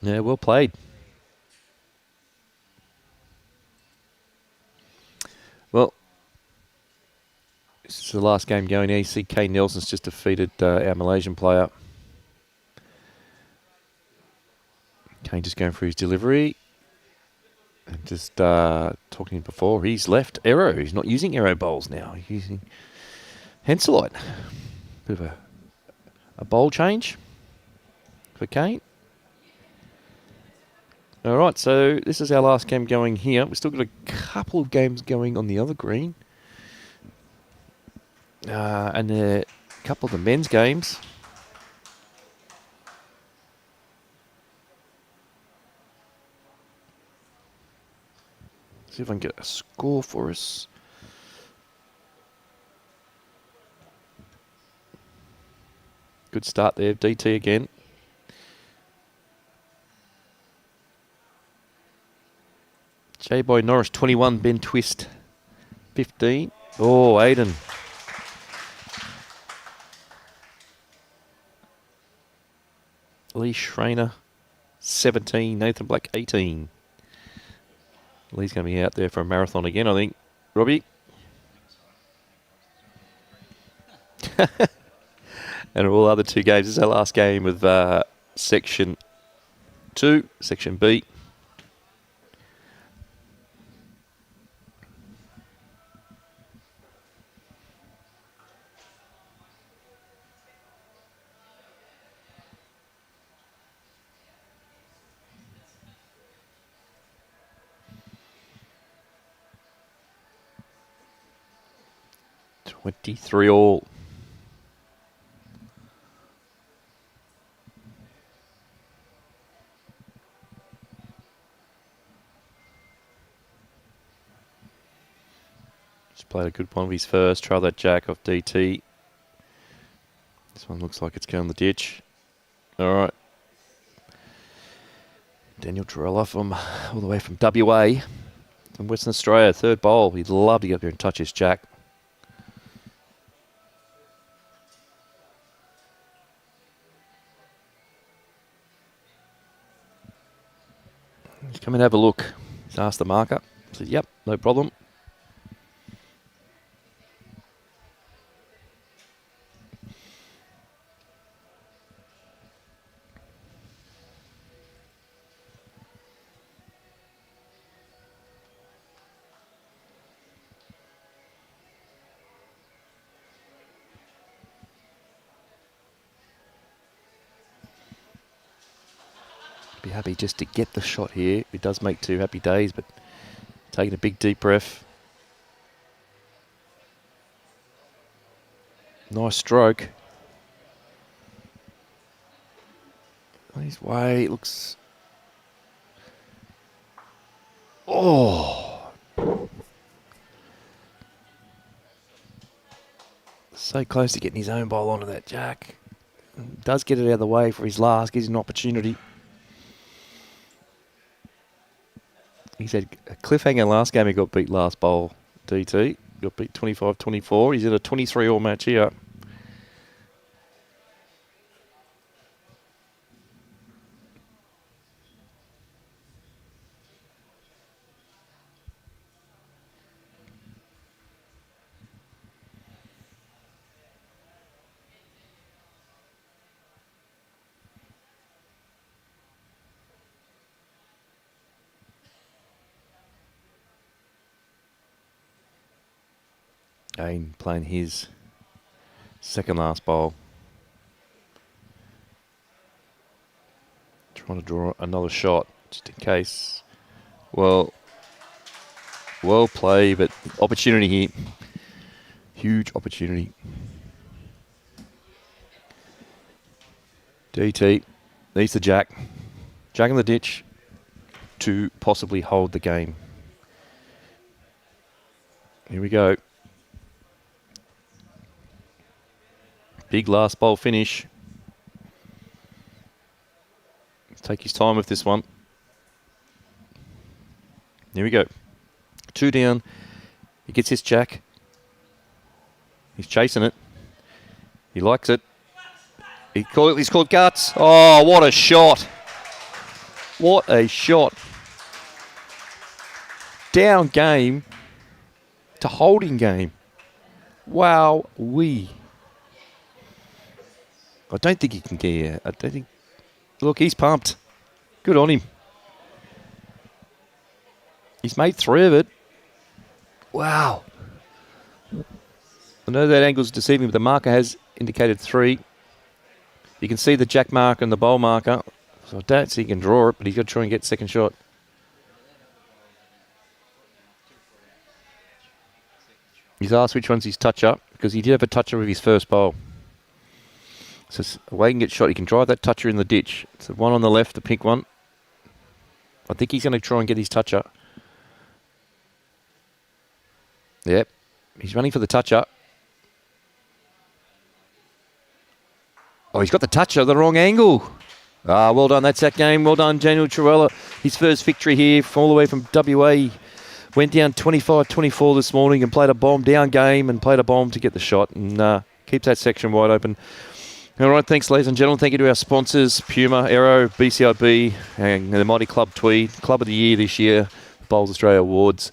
Yeah, well played. Well, this is the last game going now. You see Kane Nelson's just defeated our Malaysian player. Kane just going through his delivery. And just talking before, he's left Aero. He's not using Aero Bowls now. He's using Henselite. Bit of a bowl change for Kane. All right, so this is our last game going here. We've still got a couple of games going on the other green. And a couple of the men's games. See if I can get a score for us. Good start there, DT again. J-Boy Norris 21, Ben Twist 15. Oh, Aiden. Lee Schreiner 17, Nathan Black 18. Lee's going to be out there for a marathon again, I think. Robbie? And all other two games. This is our last game with Section 2, Section B. Three all. Just played a good one of his first. Try that jack off DT. This one looks like it's going the ditch. All right. Daniel Torella from all the way from WA, from Western Australia, third bowl. He'd love to get up here and touch his jack. He's come and have a look. He's asked the marker. I said, yep, no problem. Be happy just to get the shot here. It does make two happy days, but taking a big deep breath. Nice stroke. On his way, it looks... Oh! So close to getting his own bowl onto that jack. Does get it out of the way for his last, gives him an opportunity. He said a cliffhanger last game, he got beat last bowl, DT. got beat 25-24. He's in a 23-all match here. Again, playing his second last bowl. Trying to draw another shot, just in case. Well played, but opportunity here. Huge opportunity. DT needs the jack. Jack in the ditch to possibly hold the game. Here we go. Big last bowl finish. Take his time with this one. Here we go. 2 down. He gets his jack. He's chasing it. He likes it. He's called guts. Oh, what a shot. What a shot. Down game to holding game. Wow, I don't think he can get. I don't think. Look, he's pumped. Good on him. He's made 3 of it. Wow. I know that angle's deceiving, but the marker has indicated 3. You can see the jack marker and the bowl marker. So I don't see he can draw it, but he's got to try and get second shot. He's asked which one's his touch-up, because he did have a touch-up with his first bowl. So away he can get shot. He can drive that toucher in the ditch. So one on the left, the pink one. I think he's going to try and get his toucher. Yep. He's running for the toucher. Oh, he's got the toucher, the wrong angle. Ah, well done. That's that game. Well done, Daniel Trewella. His first victory here all the way from WA. Went down 25-24 this morning and played a bomb down game and played a bomb to get the shot and keeps that section wide open. All right, thanks, ladies and gentlemen. Thank you to our sponsors, Puma, Aero, BCIB, and the mighty Club Tweed, Club of the Year this year, Bowls Australia Awards.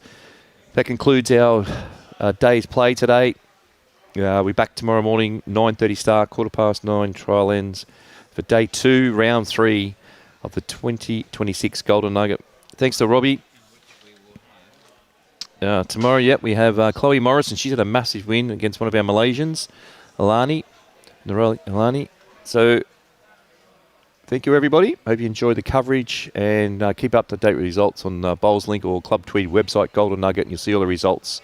That concludes our day's play today. We're back tomorrow morning, 9:30 start, 9:15 trial ends for day 2, round 3 of the 2026 Golden Nugget. Thanks to Robbie. Tomorrow, we have Chloe Morrison. She's had a massive win against one of our Malaysians, Alani. So, thank you, everybody. Hope you enjoyed the coverage and keep up to date with results on Bowls Link or Club Tweed website, Golden Nugget, and you'll see all the results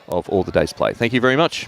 of all the day's play. Thank you very much.